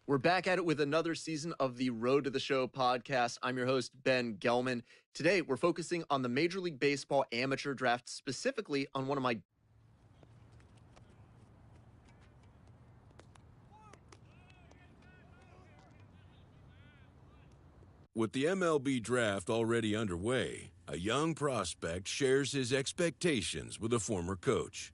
We're back at it with another season of the Road to the Show podcast. I'm your host, Ben Gelman. Today, we're focusing on the Major League Baseball amateur draft, specifically on one of my With the MLB draft already underway, a young prospect shares his expectations with a former coach.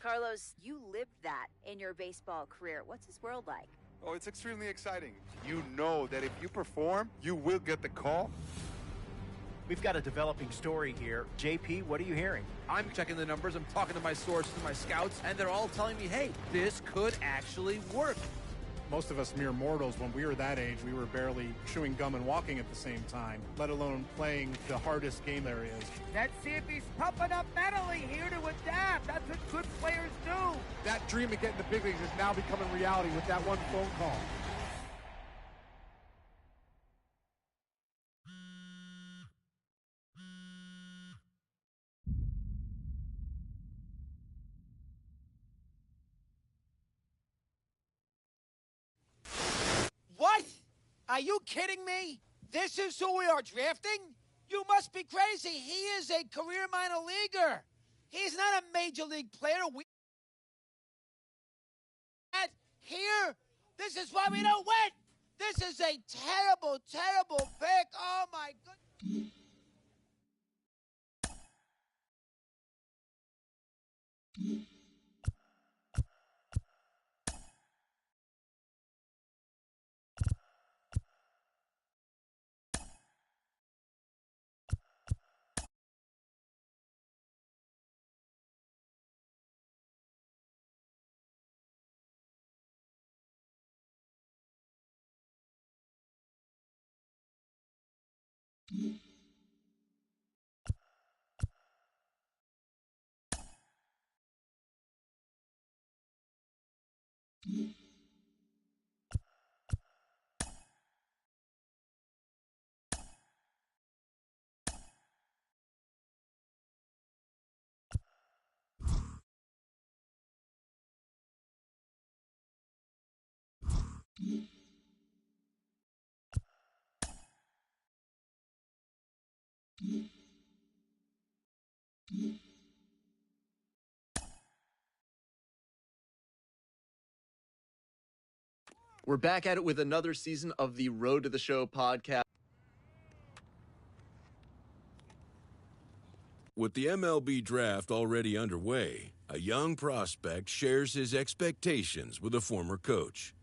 Carlos, you lived that in your baseball career. What's this world like? Oh, it's extremely exciting. You know that if you perform, you will get the call. We've got a developing story here. JP, what are you hearing? I'm checking the numbers. I'm talking to my sources and my scouts, and they're all telling me, hey, this could actually work. Most of us mere mortals, when we were that age, we were barely chewing gum and walking at the same time, let alone playing the hardest game there is. Let's see if he's pumping up mentally here to adapt. That's what good players do. That dream of getting the big leagues is now becoming reality with that one phone call. What? Are you kidding me? This is who we are drafting? You must be crazy. He is a career minor leaguer. He's not a major league player. Here, this is why we don't win. This is a terrible, terrible pick. Oh, my goodness. We're back at it with another season of the Road to the Show podcast. With the MLB Draft already underway, a young prospect shares his expectations with a former coach.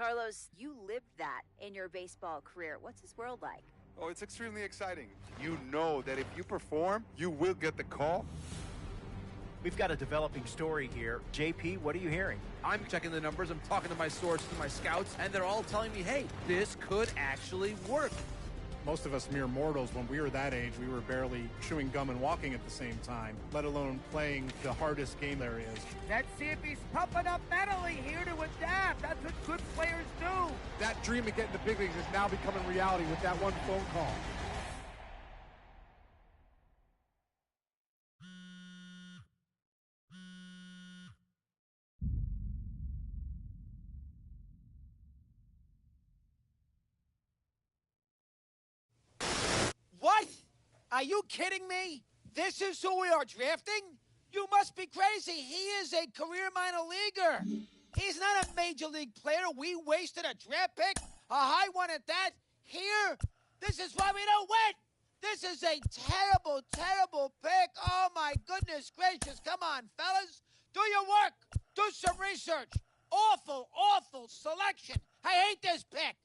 Carlos, you lived that in your baseball career. What's his world like? Oh, it's extremely exciting. You know that if you perform, you will get the call. We've got a developing story here. JP, what are you hearing? I'm checking the numbers. I'm talking to my sources, to my scouts, and they're all telling me, hey, this could actually work. Most of us mere mortals, when we were that age, we were barely chewing gum and walking at the same time, let alone playing the hardest game there is. Let's see if he's pumping up mentally here to adapt. That's what good players do. That dream of getting the big leagues is now becoming reality with that one phone call. What? Are you kidding me? This is who we are drafting? You must be crazy. He is a career minor leaguer. He's not a major league player. We wasted a draft pick, a high one at that. Here, this is why we don't win. This is a terrible, terrible pick. Oh, my goodness gracious. Come on, fellas. Do your work. Do some research. Awful, awful selection. I hate this pick.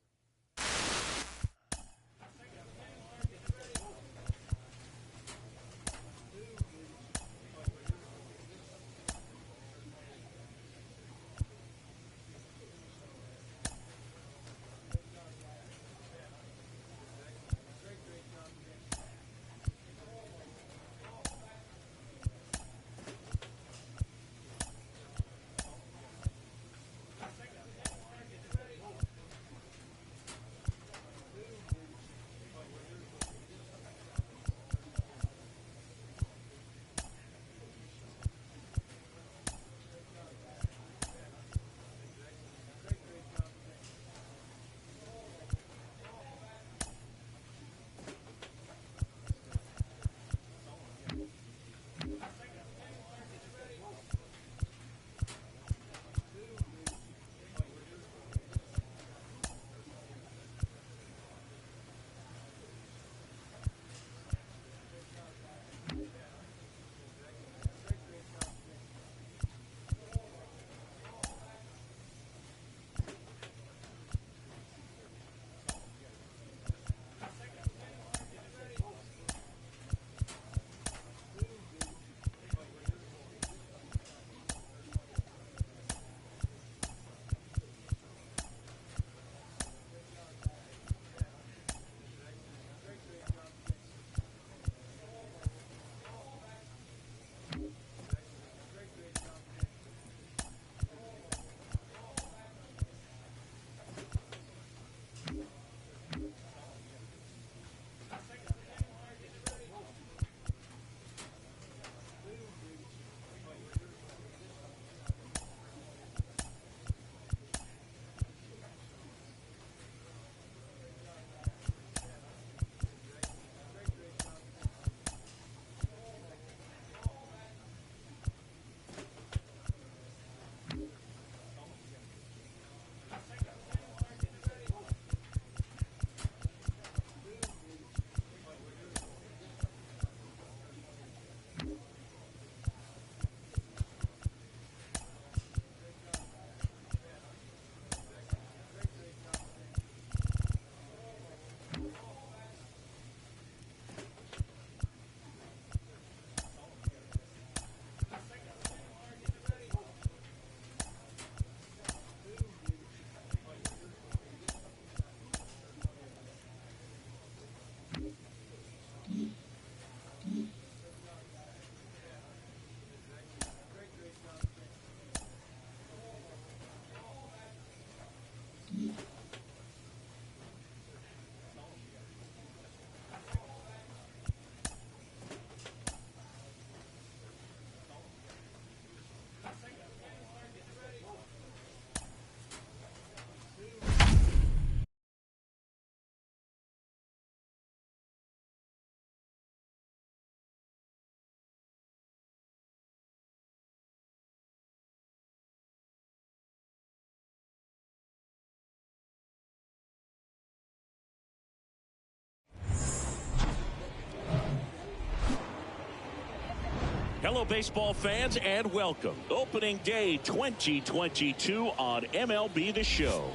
Hello, baseball fans, and welcome. Opening day 2022 on MLB The Show.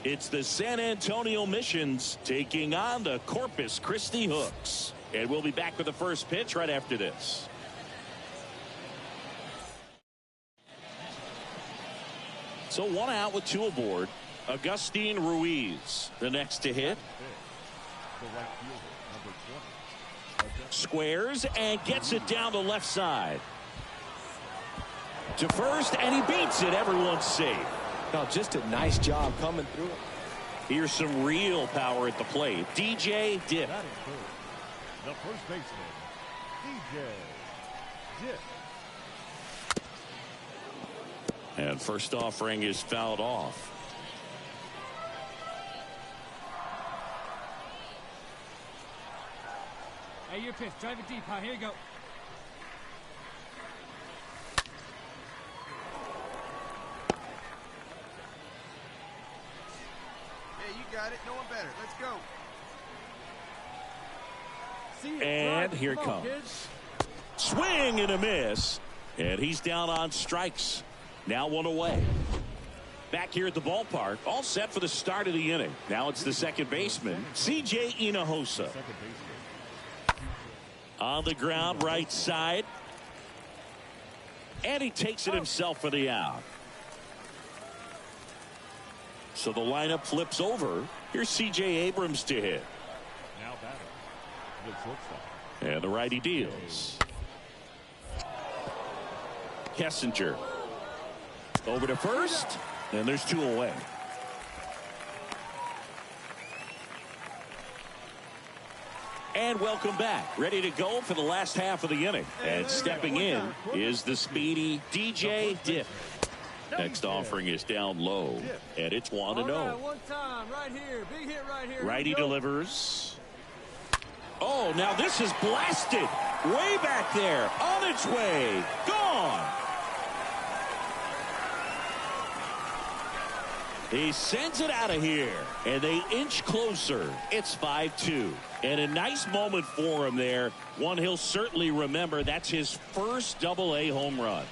It's the San Antonio Missions taking on the Corpus Christi Hooks. And we'll be back with the first pitch right after this. So 1 out with 2 aboard. Agustin Ruiz, the next to hit. Squares and gets it down the left side. To first, and he beats it. Everyone's safe. No, just a nice job coming through. Here's some real power at the plate. DJ Dip. The first baseman, DJ Dip. And first offering is fouled off. Hey, your pitch. Drive it deep, huh? Here you go. Yeah, you got it. No one better. Let's go. And here it comes. Swing and a miss. And he's down on strikes. Now 1 away. Back here at the ballpark, all set for the start of the inning. Now it's the second baseman, C.J. Hinojosa. On the ground, right side. And he takes it himself for the out. So the lineup flips over. Here's C.J. Abrams to hit. Now batting. And the righty deals. Kessinger. Over to first. And there's 2 away. And welcome back. Ready to go for the last half of the inning. And stepping in is the speedy DJ Dip. Next offering is down low. And it's 1-0. One time, right here. Big hit right here. Righty delivers. Oh, now this is blasted. Way back there. On its way. Gone. He sends it out of here. And they inch closer. It's 5-2. And a nice moment for him there. One he'll certainly remember. That's his first Double-A home run.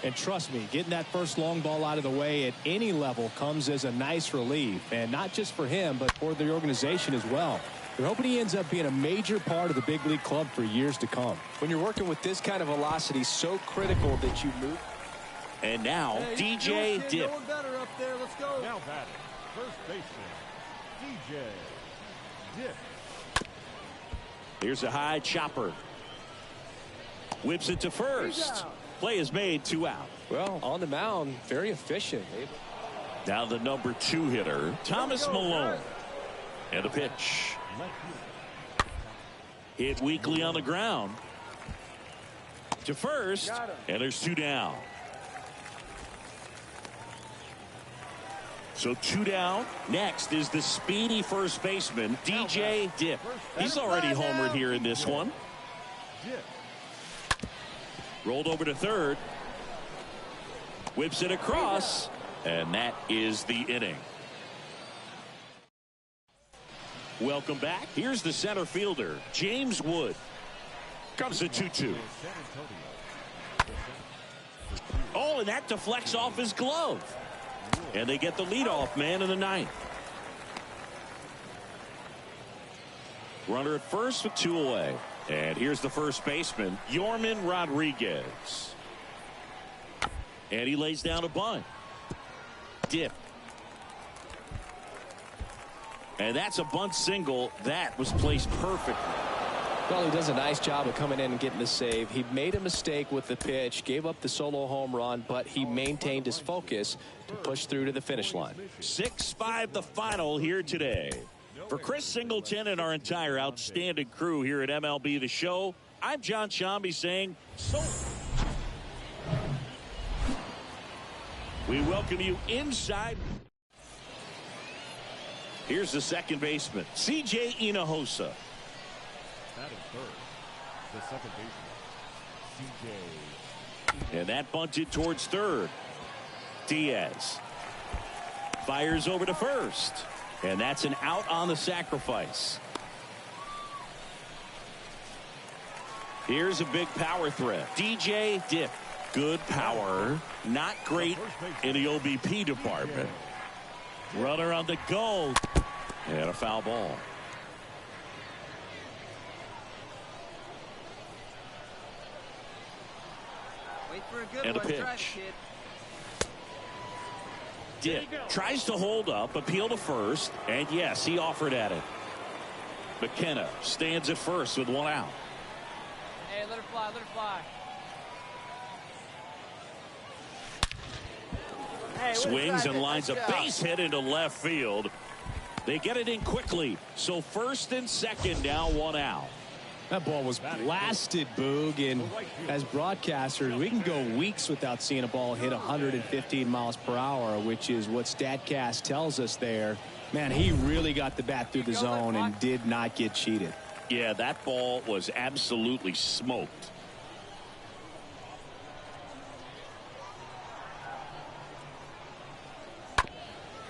And trust me, getting that first long ball out of the way at any level comes as a nice relief. And not just for him, but for the organization as well. They're hoping he ends up being a major part of the big league club for years to come. When you're working with this kind of velocity, so critical that you move. And now, DJ Dip. No one better up there. Let's go. Now batting. First baseman, DJ Dip. Here's a high chopper. Whips it to first. Play is made, 2 out. Well, on the mound, very efficient. Now the number 2 hitter, Thomas Malone. And a pitch. Hit weakly on the ground. To first. And there's 2 down. So 2 down. Next is the speedy first baseman, DJ Dip. He's already homered here in this one. Rolled over to third. Whips it across. And that is the inning. Welcome back. Here's the center fielder, James Wood. Comes to 2-2. Oh, and that deflects off his glove. And they get the leadoff man in the 9th. Runner at first with 2 away. And here's the first baseman, Yorman Rodriguez. And he lays down a bunt. Dip. And that's a bunt single. That was placed perfectly. Well, he does a nice job of coming in and getting the save. He made a mistake with the pitch, gave up the solo home run, but he maintained his focus to push through to the finish line. 6-5 the final here today. For Chris Singleton and our entire outstanding crew here at MLB The Show, I'm John Shambi saying so. We welcome you inside. Here's the second baseman, C.J. Hinojosa. Batting third, the second baseman, C.J. And that bunted towards third. Diaz fires over to first. And that's an out on the sacrifice. Here's a big power threat. DJ Dick. Good power. Not great in the OBP department. Runner on the go. And a foul ball. Wait for a good And a one. pitch. Try it, kid. Dick tries to hold up, appeal to first, and yes, he offered at it. McKenna stands at first with one out. Hey, let her fly, let her fly. Hey, Swings and lines a base hit into left field. They get it in quickly. So first and second, now one out. That ball was blasted, Boog, and as broadcasters, we can go weeks without seeing a ball hit 115 miles per hour, which is what StatCast tells us there. Man, he really got the bat through the zone and did not get cheated. Yeah, that ball was absolutely smoked.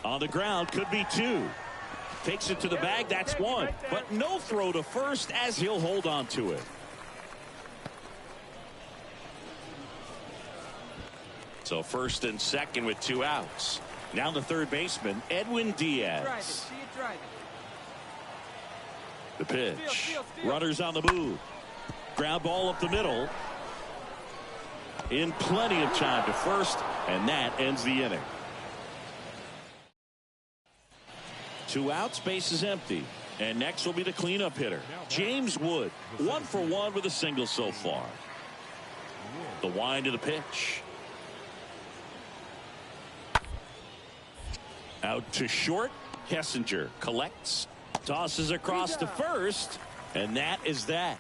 On the ground, could be two. Takes it to the bag, that's one. But no throw to first as he'll hold on to it. So first and second with two outs. Now the third baseman, Edwin Diaz. The pitch. Runners on the move. Ground ball up the middle. In plenty of time to first, and that ends the inning. Two outs, base is empty. And next will be the cleanup hitter, James Wood. 1 for 1 with a single so far. The wind of the pitch. Out to short. Kessinger collects. Tosses across to first. And that is that.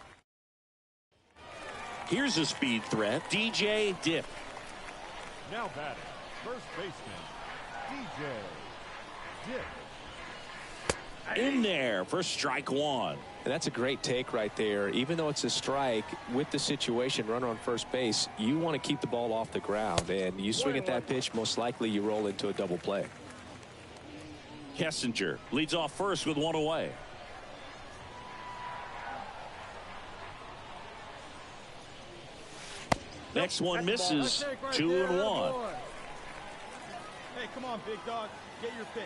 Here's a speed threat. DJ Dip. Now batting, first baseman, DJ Dip. In there for strike one. And that's a great take right there. Even though it's a strike, with the situation, runner on first base, you want to keep the ball off the ground. And you swing at that pitch, most likely you roll into a double play. Kessinger leads off first with one away. Next one misses. 2-1. Hey, come on, big dog. Get your pitch.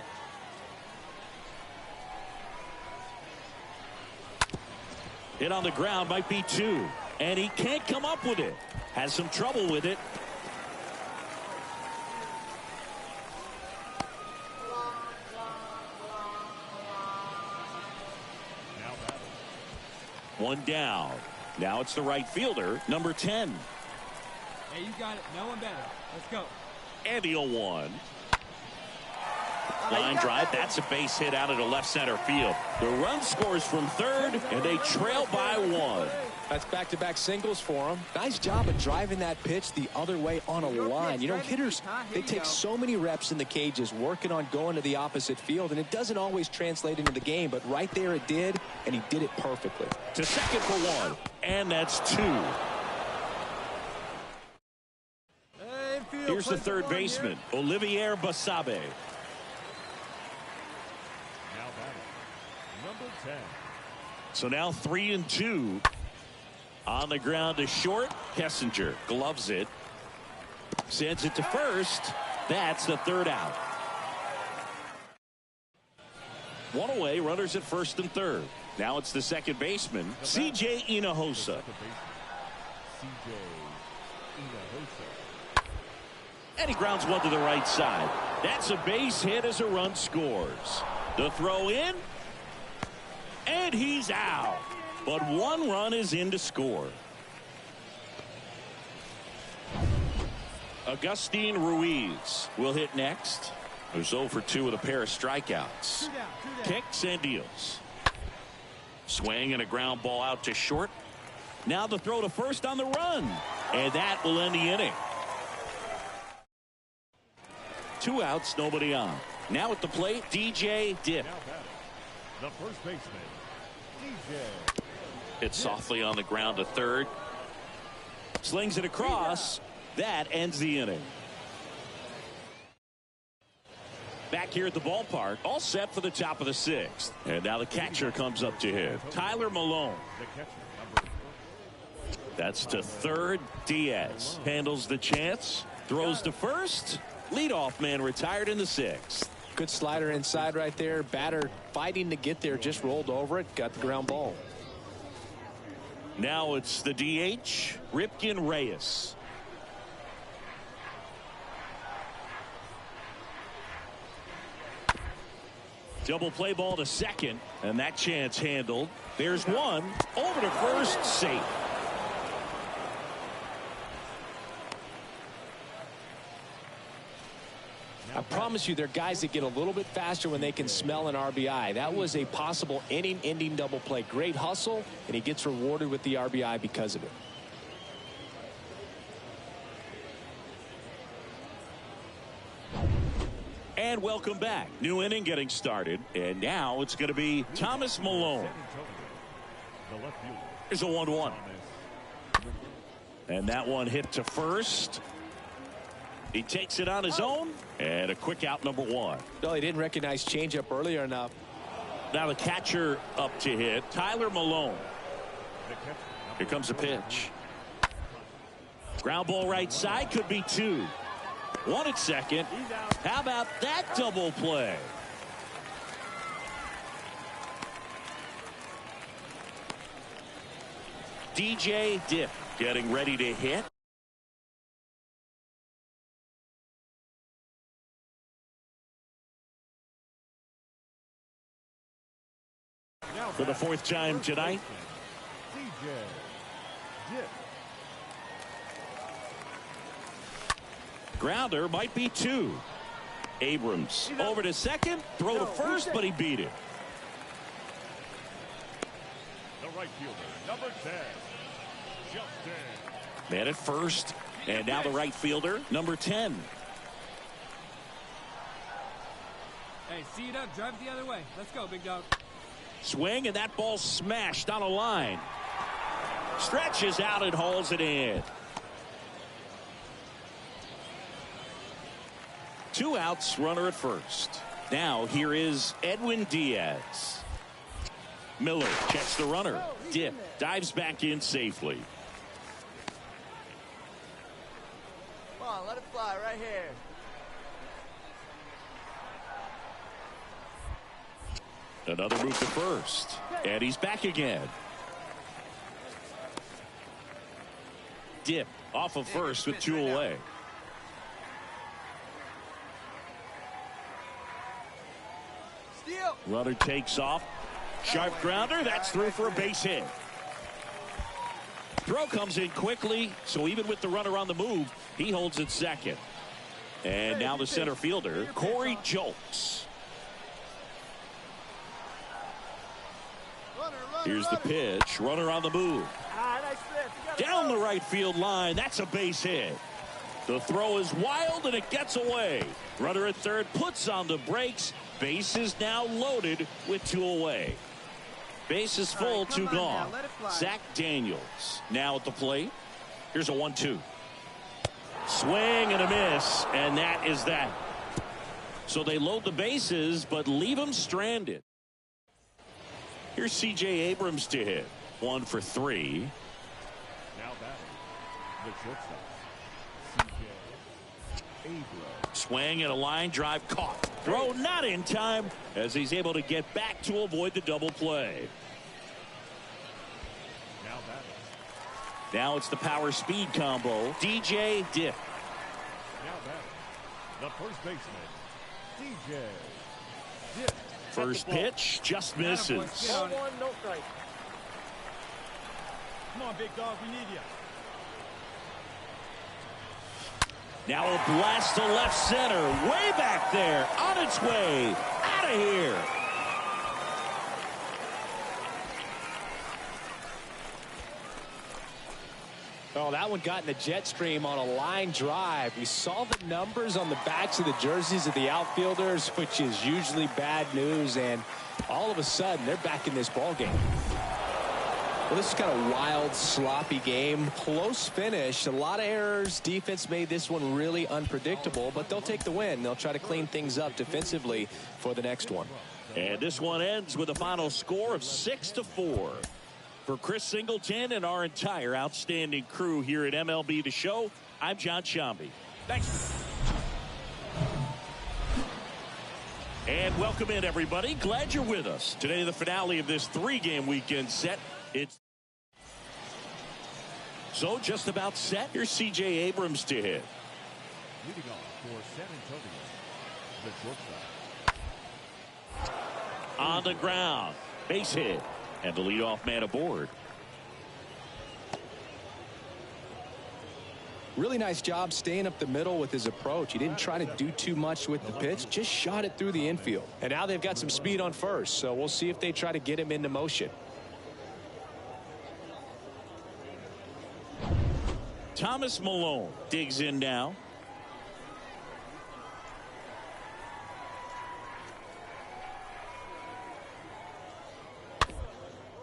Hit on the ground, might be two. And he can't come up with it. Has some trouble with it. One down. Now it's the right fielder, number 10. Hey, you got it. No one better. Let's go. And the 0-1. Line drive. That's a base hit out of the left center field. The run scores from third, and they trail by one. That's back-to-back singles for him. Nice job of driving that pitch the other way on a line. You know, hitters, they take so many reps in the cages working on going to the opposite field, and it doesn't always translate into the game, but right there it did, and he did it perfectly. To second for one, and that's two. Here's the third baseman, Olivier Basabe. Now batting, number 10. So now 3-2. On the ground to short. Kessinger gloves it. Sends it to first. That's the third out. One away. Runners at first and third. Now it's the second baseman, C.J. Hinojosa. And he grounds one to the right side. That's a base hit as a run scores. The throw in. And he's out. But one run is in to score. Agustin Ruiz will hit next. Who's 0 for 2 with a pair of strikeouts. Kicks and deals. Swing and a ground ball out to short. Now the throw to first on the run. And that will end the inning. 2 outs, nobody on. Now at the plate, DJ Dip. The first baseman, DJ. Hits softly on the ground to third. Slings it across. That ends the inning. Back here at the ballpark, all set for the top of the 6th. And now the catcher comes up to hit. Tyler Malone. The catcher, number That's to third. Diaz handles the chance, throws to first. Leadoff man retired in the sixth. Good slider inside right there. Batter fighting to get there, just rolled over it, got the ground ball. Now it's the DH, Ripken Reyes. Double play ball to second, and that chance handled. There's one, over to first, safe. I promise you, there are guys that get a little bit faster when they can smell an RBI. That was a possible inning-ending double play. Great hustle, and he gets rewarded with the RBI because of it. And welcome back. New inning getting started, and now it's going to be Thomas Malone. Here's a 1-1. And that one hit to first. He takes it on his own, and a quick out, number one. No, he didn't recognize changeup earlier enough. Now the catcher up to hit, Tyler Malone. Here comes a pitch. Ground ball right side, could be two. One at second. How about that double play? DJ Dip getting ready to hit. For the fourth time tonight. Grounder might be two. Abrams over to second, throw to first, but he beat it. The right fielder, number 10, Justin. Man at first, and now the right fielder, number 10. Hey, see it up, drive it the other way. Let's go, big dog. Swing, and that ball smashed on a line. Stretches out and hauls it in. Two outs, runner at first. Now here is Edwin Diaz. Miller checks the runner. Dip dives back in safely. Come on, let it fly right here. Another move to first. And he's back again. Dip off of first with two away. Runner takes off. Sharp grounder. That's through for a base hit. Throw comes in quickly, so even with the runner on the move, he holds it second. And now the center fielder, Corey Jolks. Here's the pitch. Runner on the move. Down the right field line. That's a base hit. The throw is wild, and it gets away. Runner at third puts on the brakes. Base is now loaded with two away. Base is full, two gone. Zach Daniels now at the plate. Here's a 1-2. Swing and a miss, and that is that. So they load the bases, but leave them stranded. Here's C.J. Abrams to hit. 1 for 3. Now batting, the shortstop, C.J. Abrams. Swing and a line drive caught. Throw not in time as he's able to get back to avoid the double play. Now batting. Now it's the power speed combo. DJ Dip. Now batting, the first baseman, DJ Dip. First pitch just misses. Come on, big dog, we need you. Now a blast to left center. Way back there. On its way. Out of here. Oh, that one got in the jet stream on a line drive. We saw the numbers on the backs of the jerseys of the outfielders, which is usually bad news, and all of a sudden they're back in this ball game. Well, this is kind of a wild, sloppy game. Close finish. A lot of errors. Defense made this one really unpredictable, but they'll take the win. They'll try to clean things up defensively for the next one. And this one ends with a final score of 6-4. For Chris Singleton and our entire outstanding crew here at MLB The Show, I'm John Shambi. Thanks. And welcome in, everybody. Glad you're with us. Today, the finale of this 3-game weekend set. It's so just about set. Here's C.J. Abrams to hit. Leading off for San Antonio, the shortstop. On the ground. Base hit. And the leadoff man aboard. Really nice job staying up the middle with his approach. He didn't try to do too much with the pitch, just shot it through the infield. And now they've got some speed on first, so we'll see if they try to get him into motion. Thomas Malone digs in now.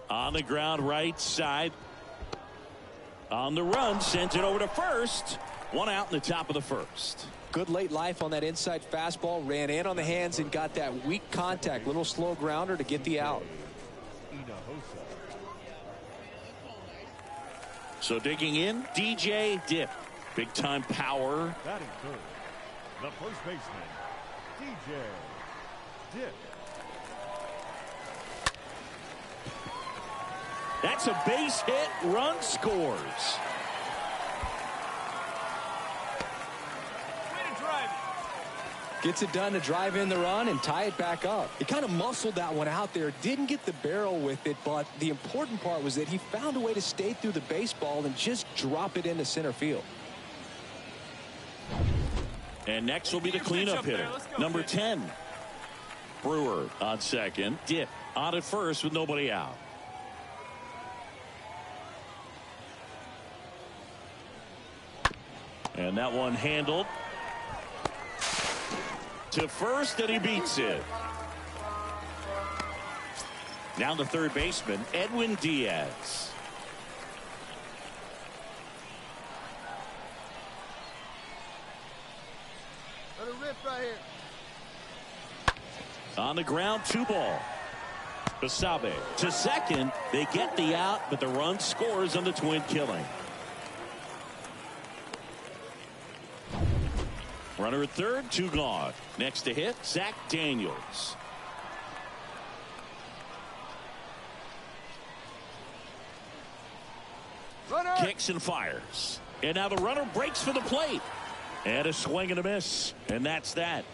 On the ground, right side. On the run, sends it over to first. One out in the top of the first. Good late life on that inside fastball. Ran in on the hands and got that weak contact. Little slow grounder to get the out. So digging in, DJ Dip. Big time power. Batting third, the first baseman, DJ Dip. That's a base hit. Run scores. Gets it done to drive in the run and tie it back up. He kind of muscled that one out there. Didn't get the barrel with it, but the important part was that he found a way to stay through the baseball and just drop it into center field. And next will be the cleanup hitter, number 10. Brewer on second. Dip on at first with nobody out. And that one handled to first, and he beats it. Now the third baseman, Edwin Diaz. Let it rip right here. On the ground, 2 ball. Basabe to second. They get the out, but the run scores on the twin killing. Runner at third, 2 gone. Next to hit, Zach Daniels. Runner. Kicks and fires. And now the runner breaks for the plate. And a swing and a miss. And that's that.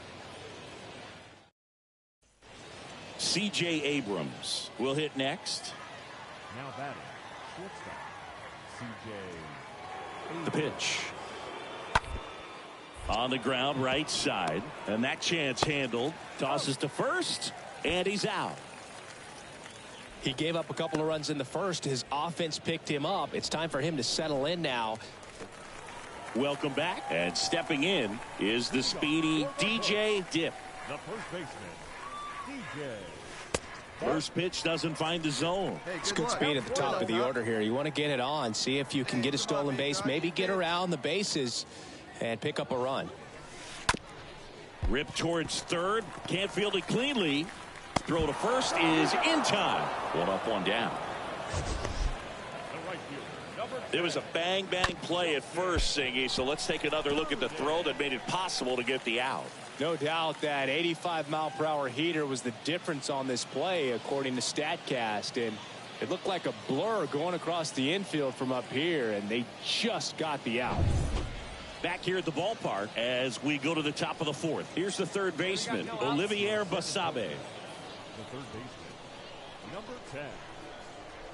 C.J. Abrams will hit next. Now batting, shortstop, C.J. The pitch. On the ground, right side. And that chance handled. Tosses to first. And he's out. He gave up a couple of runs in the first. His offense picked him up. It's time for him to settle in now. Welcome back. And stepping in is the speedy DJ Dip. The first baseman, DJ. First pitch doesn't find the zone. It's good speed at the top of the order here. You want to get it on. See if you can get a stolen base. Maybe get around the bases and pick up a run. Rip towards third. Can't field it cleanly. Throw to first is in time. 1 up, 1 down. There was a bang-bang play at first, Singy, so let's take another look at the throw that made it possible to get the out. No doubt that 85-mile-per-hour heater was the difference on this play, according to StatCast. And it looked like a blur going across the infield from up here, and they just got the out. Back here at the ballpark as we go to the top of the 4th. Here's the third baseman, Olivier Basabe. The third baseman, number 10.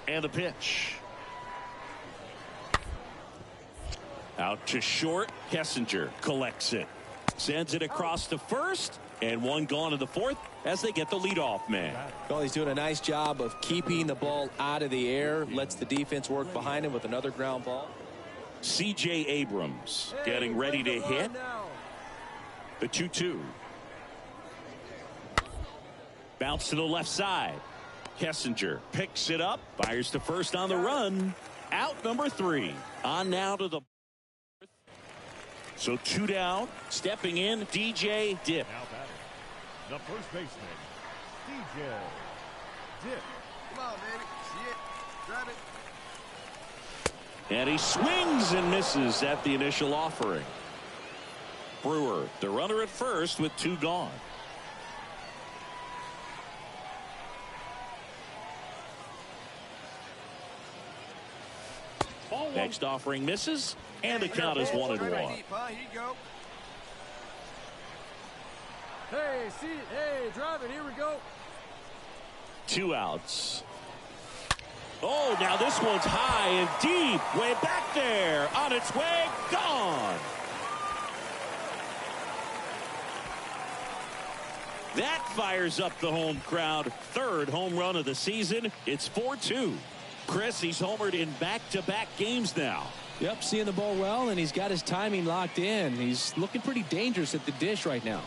And the pitch. Out to short. Kessinger collects it. Sends it across to first. And 1 gone to the 4th as they get the leadoff man. Well, he's doing a nice job of keeping the ball out of the air. Lets the defense work behind him with another ground ball. C.J. Abrams getting ready to hit. The 2-2. Bounce to the left side. Kessinger picks it up. Fires to first on the run. Out number 3. On now to the... So 2 down. Stepping in, DJ Dip. Now batting, the first baseman, DJ Dip. Come on, baby. See it. Grab it. And he swings and misses at the initial offering. Brewer, the runner at first with 2 gone. Next offering misses, and the count is 1-1. Here you go. Hey, see it. Hey, drive it. Here we go. 2 outs. Oh, now this one's high and deep. Way back there. On its way. Gone. That fires up the home crowd. 3rd home run of the season. It's 4-2. Chris, he's homered in back-to-back games now. Yep, seeing the ball well, and he's got his timing locked in. He's looking pretty dangerous at the dish right now.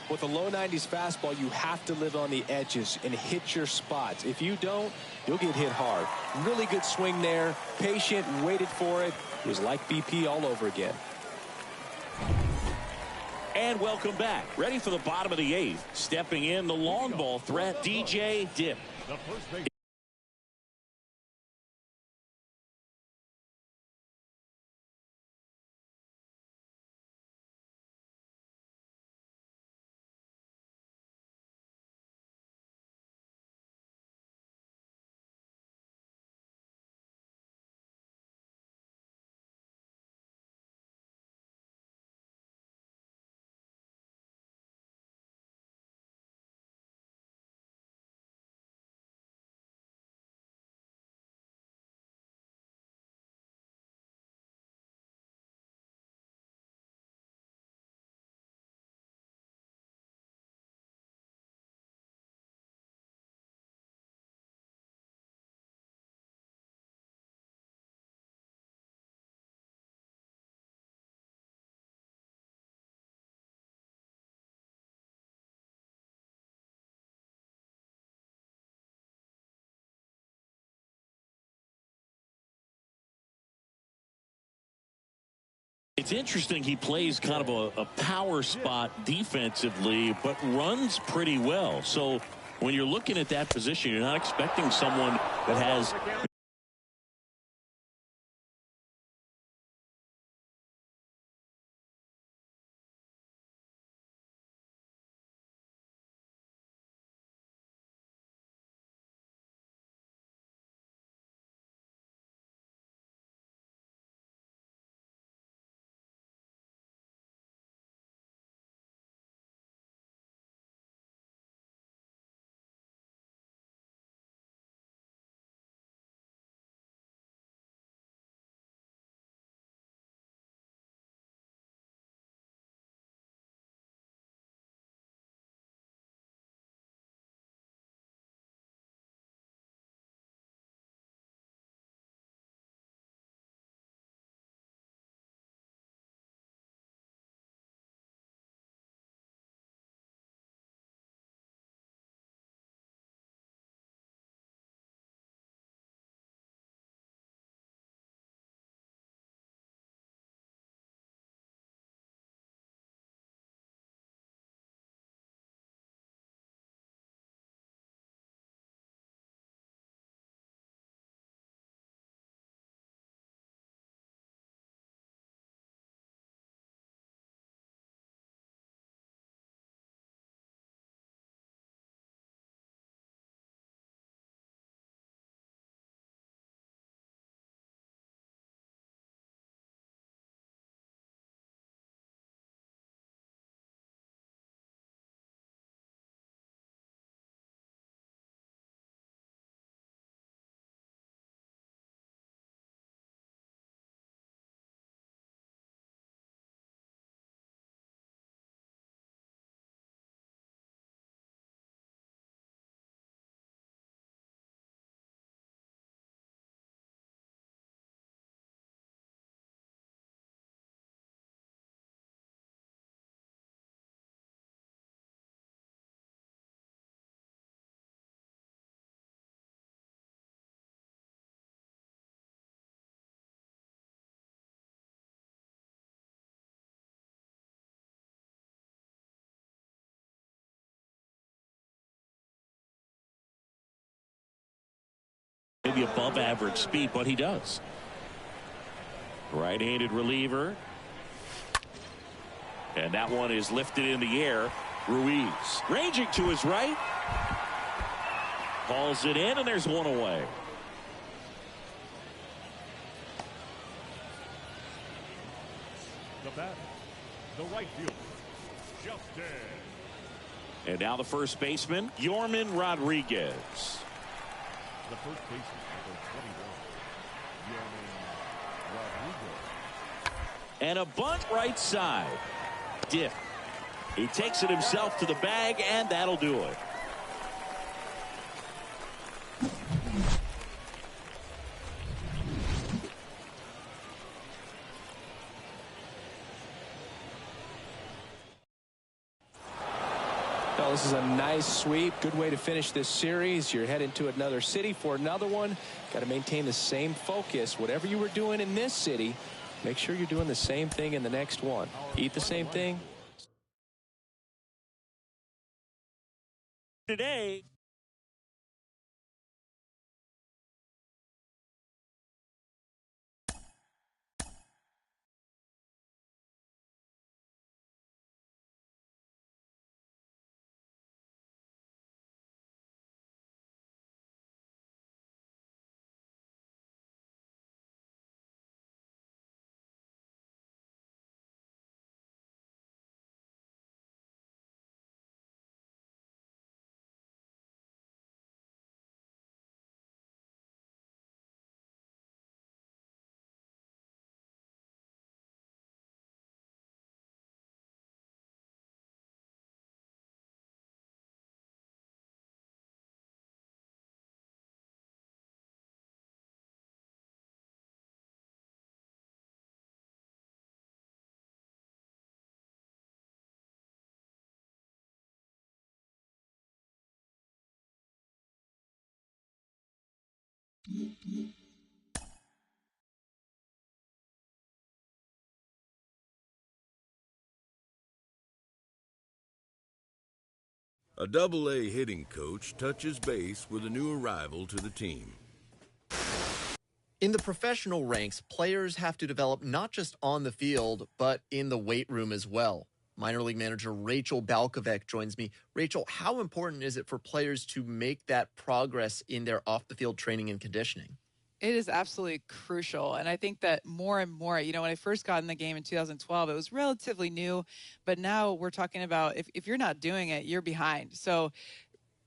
With a low 90s fastball, you have to live on the edges and hit your spots. If you don't, you'll get hit hard. Really good swing there. Patient, waited for it. It was like BP all over again. And welcome back. Ready for the bottom of the 8th. Stepping in, the long ball threat, DJ Dip. The first base. It's interesting he plays kind of a power spot defensively, but runs pretty well. So when you're looking at that position, you're not expecting someone that has maybe above average speed, but he does. Right-handed reliever. And that one is lifted in the air. Ruiz ranging to his right. Hauls it in, and there's one away. The batter, the right fielder, Justin. And now the first baseman, Yorman Rodriguez. The first baseman, number 21, Yorman Rodriguez. And a bunt right side. Dick. He takes it himself to the bag, and that'll do it. Well, this is a nice sweep. Good way to finish this series. You're heading to another city for another one. Got to maintain the same focus. Whatever you were doing in this city, make sure you're doing the same thing in the next one. Eat the same thing. Today. A Double-A hitting coach touches base with a new arrival to the team. In the professional ranks, players have to develop not just on the field, but in the weight room as well. Minor league manager Rachel Balkovec joins me. Rachel, how important is it for players to make that progress in their off-the-field training and conditioning? It is absolutely crucial. And I think that more and more, when I first got in the game in 2012, it was relatively new. But now we're talking about if you're not doing it, you're behind. So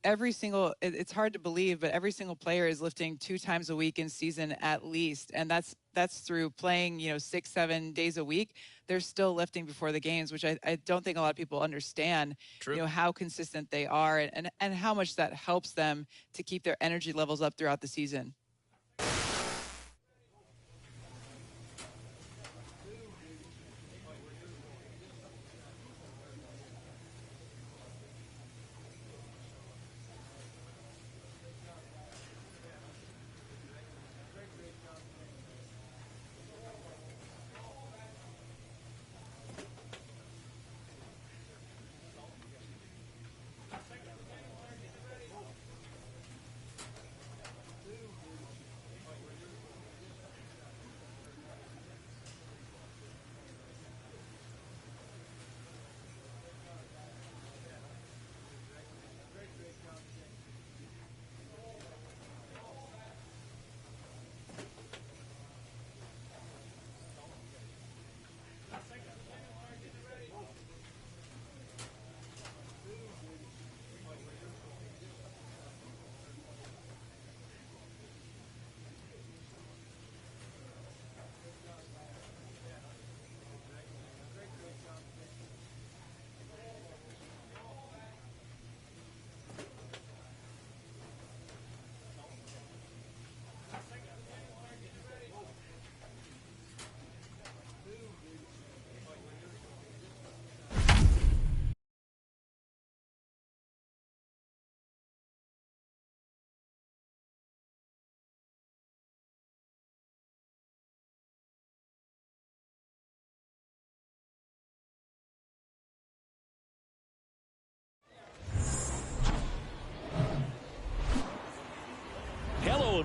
it's hard to believe, but every single player is lifting 2 times a week in season at least. And that's through playing, 6-7 days a week. They're still lifting before the games, which I don't think a lot of people understand. True. How consistent they are and how much that helps them to keep their energy levels up throughout the season.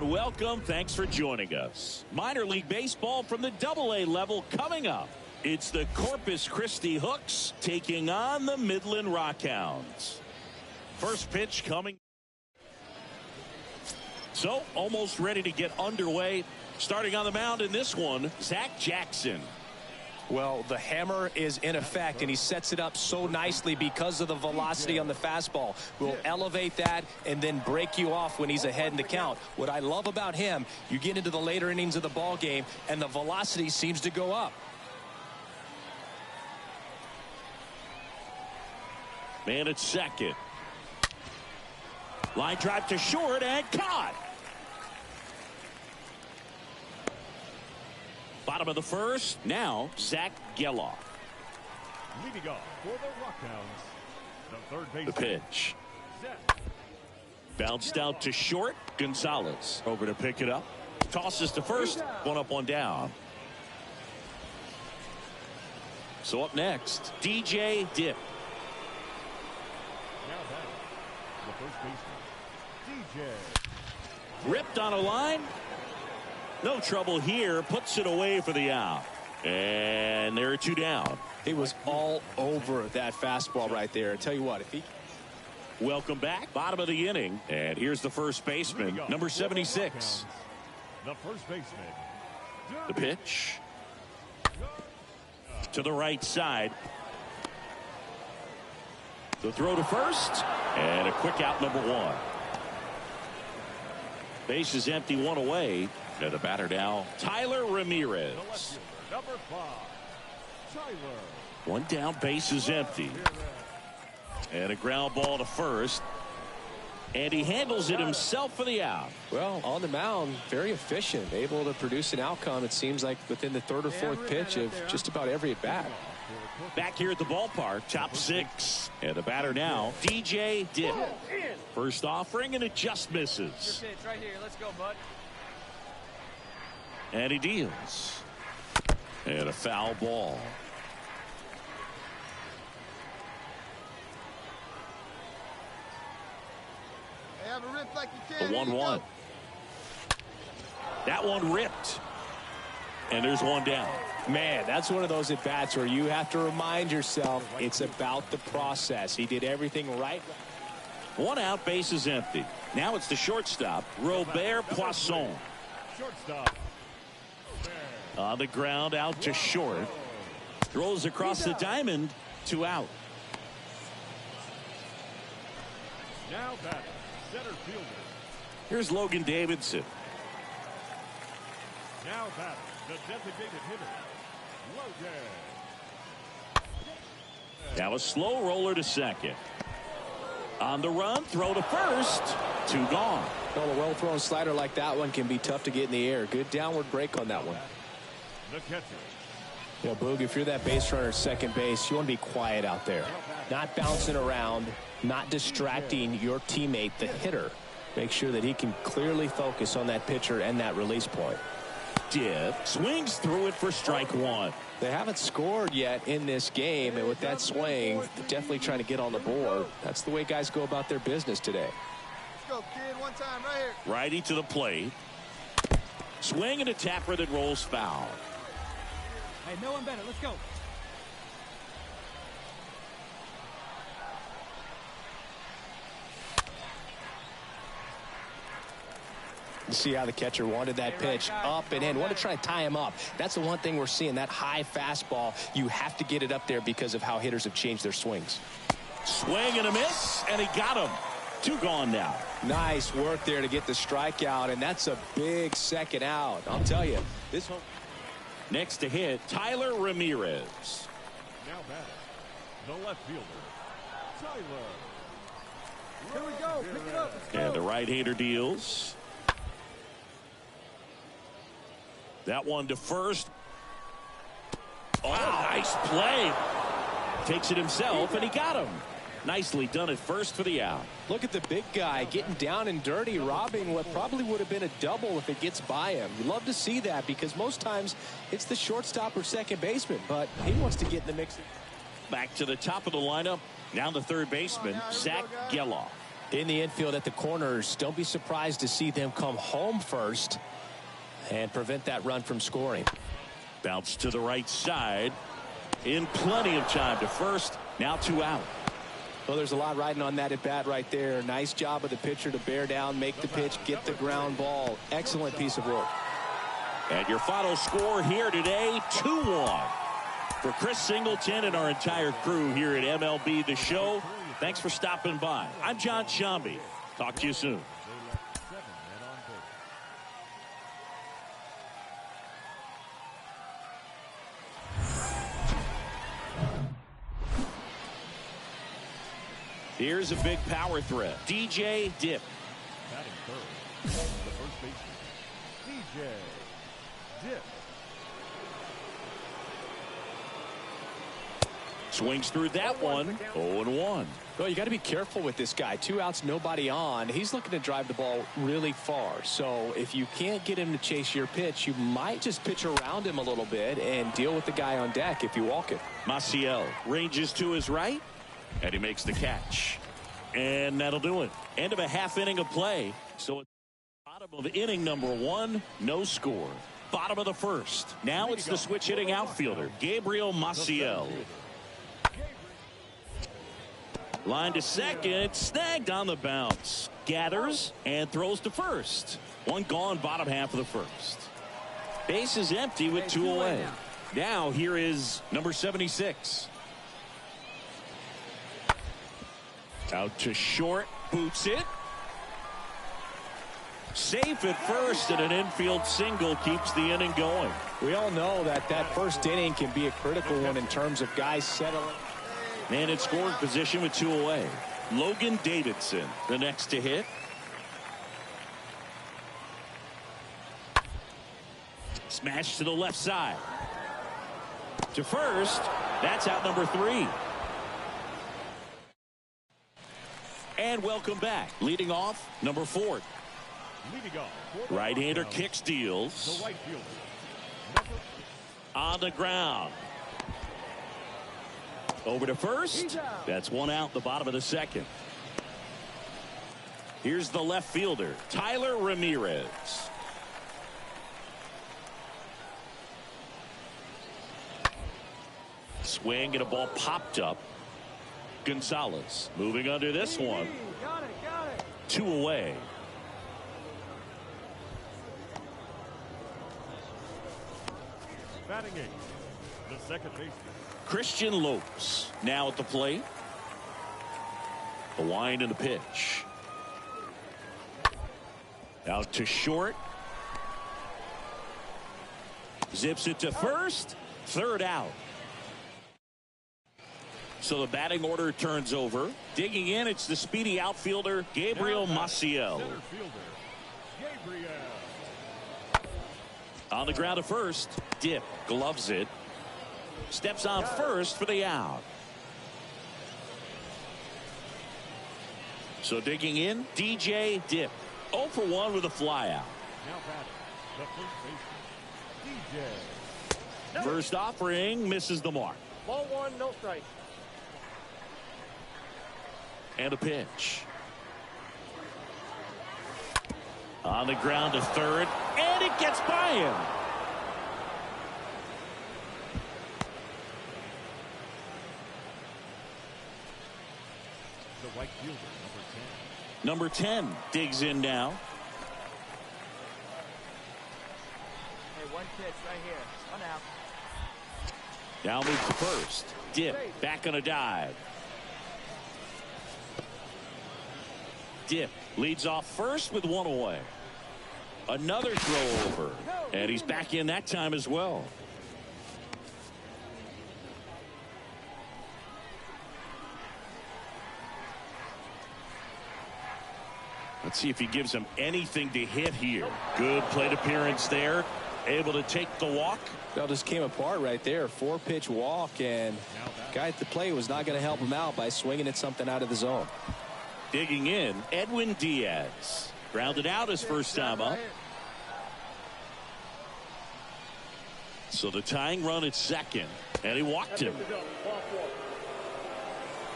and welcome. Thanks for joining us. Minor League Baseball from the AA level coming up. It's the Corpus Christi Hooks taking on the Midland Rockhounds. First pitch coming. So, almost ready to get underway. Starting on the mound in this one, Zach Jackson. Well, the hammer is in effect, and he sets it up so nicely because of the velocity on the fastball. Will elevate that and then break you off when he's ahead in the count. What I love about him, you get into the later innings of the ball game, and the velocity seems to go up. Man at second. Line drive to short and caught. Bottom of the first. Now, Zach Geloff. Leading off for the Rockhounds, the third baseman. The pitch. Bounced out to short. Gonzalez over to pick it up. Tosses to first. One up, one down. So up next, DJ Dip. Now back, the first baseman, DJ. Ripped on a line. No trouble here. Puts it away for the out. And there are two down. He was all over that fastball right there. I tell you what, if he... Welcome back. Bottom of the inning. And here's the first baseman, number 76. The first baseman. The pitch. To the right side. The throw to first. And a quick out, number one. Base is empty, one away. And the batter now, Tyler Ramirez. Number 5, Tyler. One down, base is empty. And a ground ball to first. And he handles it himself for the out. Well, on the mound, very efficient, able to produce an outcome, it seems like, within the third or fourth pitch of just about every at bat. Back here at the ballpark, top six. And the batter now, DJ Dip. First offering, and it just misses. Your pitch right here. Let's go, bud. And he deals. And a foul ball. Hey, have a rip like you can. The 1-1. That one ripped. And there's one down. Man, that's one of those at-bats where you have to remind yourself it's about the process. He did everything right. One out, base is empty. Now it's the shortstop, Robert Poisson. Shortstop. On the ground, out to short. Throws across the diamond, two out. Now batter, center fielder. Here's Logan Davidson. Now batter, the designated hitter, Logan. Now a slow roller to second. On the run, throw to first. Two gone. Well, a well-thrown slider like that one can be tough to get in the air. Good downward break on that one. The catcher. You know, Boog, if you're that base runner at second base, you want to be quiet out there. Not bouncing around, not distracting your teammate, the hitter. Make sure that he can clearly focus on that pitcher and that release point. Dip swings through it for strike one. They haven't scored yet in this game, and with that swing, definitely trying to get on the board. That's the way guys go about their business today. Let's go, kid. One time right here. Righty to the plate. Swing and a tapper that rolls foul. Hey, no one better. Let's go. You see how the catcher wanted that pitch up and in. Want to try to tie him up. That's the one thing we're seeing, that high fastball. You have to get it up there because of how hitters have changed their swings. Swing and a miss, and he got him. Two gone now. Nice work there to get the strikeout, and that's a big second out. I'll tell you, this home. Next to hit, Tyler Ramirez. Now batter, the left fielder, Tyler. Here we go. Pick it up. Let's go. And the right-hander deals. That one to first. Oh, nice play. Takes it himself, and he got him. Nicely done at first for the out. Look at the big guy getting down and dirty, robbing what probably would have been a double if it gets by him. You love to see that because most times it's the shortstop or second baseman, but he wants to get in the mix. Back to the top of the lineup. Now the third baseman, Zach Geloff. In the infield at the corners, don't be surprised to see them come home first and prevent that run from scoring. Bounce to the right side. In plenty of time to first. Now 2 out. Well, there's a lot riding on that at bat right there. Nice job of the pitcher to bear down, make the pitch, get the ground ball. Excellent piece of work. And your final score here today, 2-1. For Chris Singleton and our entire crew here at MLB The Show, thanks for stopping by. I'm John Shambi. Talk to you soon. Here's a big power threat. DJ Dip. Batting third, the first baseman, DJ Dip. Swings through that one. 0-1. Well, you got to be careful with this guy. 2 outs, nobody on. He's looking to drive the ball really far. So if you can't get him to chase your pitch, you might just pitch around him a little bit and deal with the guy on deck if you walk it. Maciel ranges to his right, and he makes the catch. And that'll do it. End of a half inning of play. So at the bottom of inning number 1, no score. Bottom of the first. Now it's the switch hitting outfielder, Gabriel Maciel. Line to second, snagged on the bounce. Gathers and throws to first. 1 gone, bottom half of the first. Base is empty with 2 away. Now here is number 76. Out to short, boots it. Safe at first, and an infield single keeps the inning going. We all know that that first inning can be a critical one in terms of guys settling. Man in scoring position with 2 away. Logan Davidson, the next to hit. Smash to the left side. To first. That's out number 3. And welcome back. Leading off, number 4. Right-hander kicks, deals. On the ground. Over to first. That's 1 out, the bottom of the second. Here's the left fielder, Tyler Ramirez. Swing and a ball popped up. Gonzalez moving under this one. 2 away. Batting 8, the second baseman, Christian Lopes now at the plate. The wind and the pitch. Out to short. Zips it to first. 3rd out. So the batting order turns over. Digging in, it's the speedy outfielder, Gabriel Maciel. On the ground to first. Dip gloves it. Steps on first for the out. So digging in, DJ Dip. 0 for 1 with a fly out. Now batting, the first baseman, DJ. First offering misses the mark. Ball 1, no strike. And a pitch. On the ground to third, and it gets by him. The right fielder, Number 10 digs in now. Hey, 1 pitch right here. 1 out. Now moves to first. Dip back on a dive. Dip leads off first with 1 away. Another throw over, and he's back in that time as well. Let's see if he gives him anything to hit here. Good plate appearance there. Able to take the walk. Well, just came apart right there. 4-pitch walk, and guy at the plate was not going to help him out by swinging at something out of the zone. Digging in, Edwin Diaz. Grounded out his first time up. So the tying run at second, and he walked him.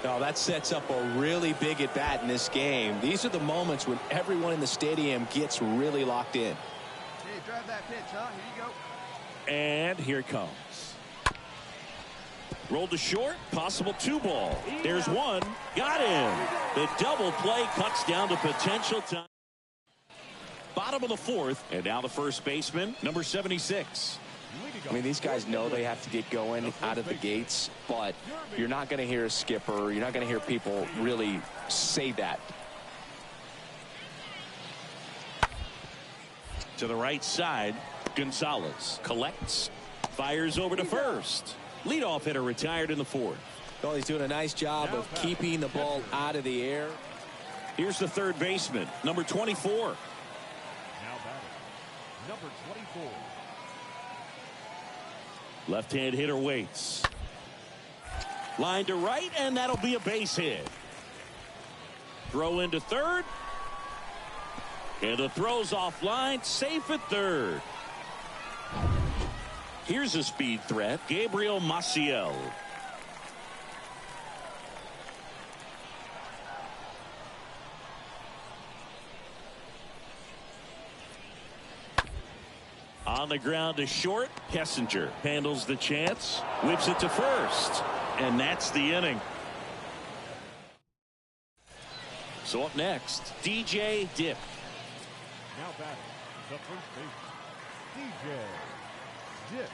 No, that sets up a really big at bat in this game. These are the moments when everyone in the stadium gets really locked in. Hey, drive that pitch, huh? Here you go. And here it comes. Rolled to short, possible 2-ball. There's one, got him. The double play cuts down to potential time. Bottom of the fourth, and now the first baseman, number 76. I mean, these guys know they have to get going out of the gates, but you're not going to hear a skipper. You're not going to hear people really say that. To the right side, Gonzalez collects, fires over to first. Leadoff hitter retired in the fourth. Well, he's doing a nice job of keeping the ball out of the air. Here's the third baseman, number 24. Now batting, number 24. Left-hand hitter waits. Line to right, and that'll be a base hit. Throw into third. And the throw's offline, safe at third. Here's a speed threat, Gabriel Maciel. On the ground to short, Kessinger handles the chance, whips it to first, and that's the inning. So up next, DJ Dip. Now batting, the first baseman, DJ Dip.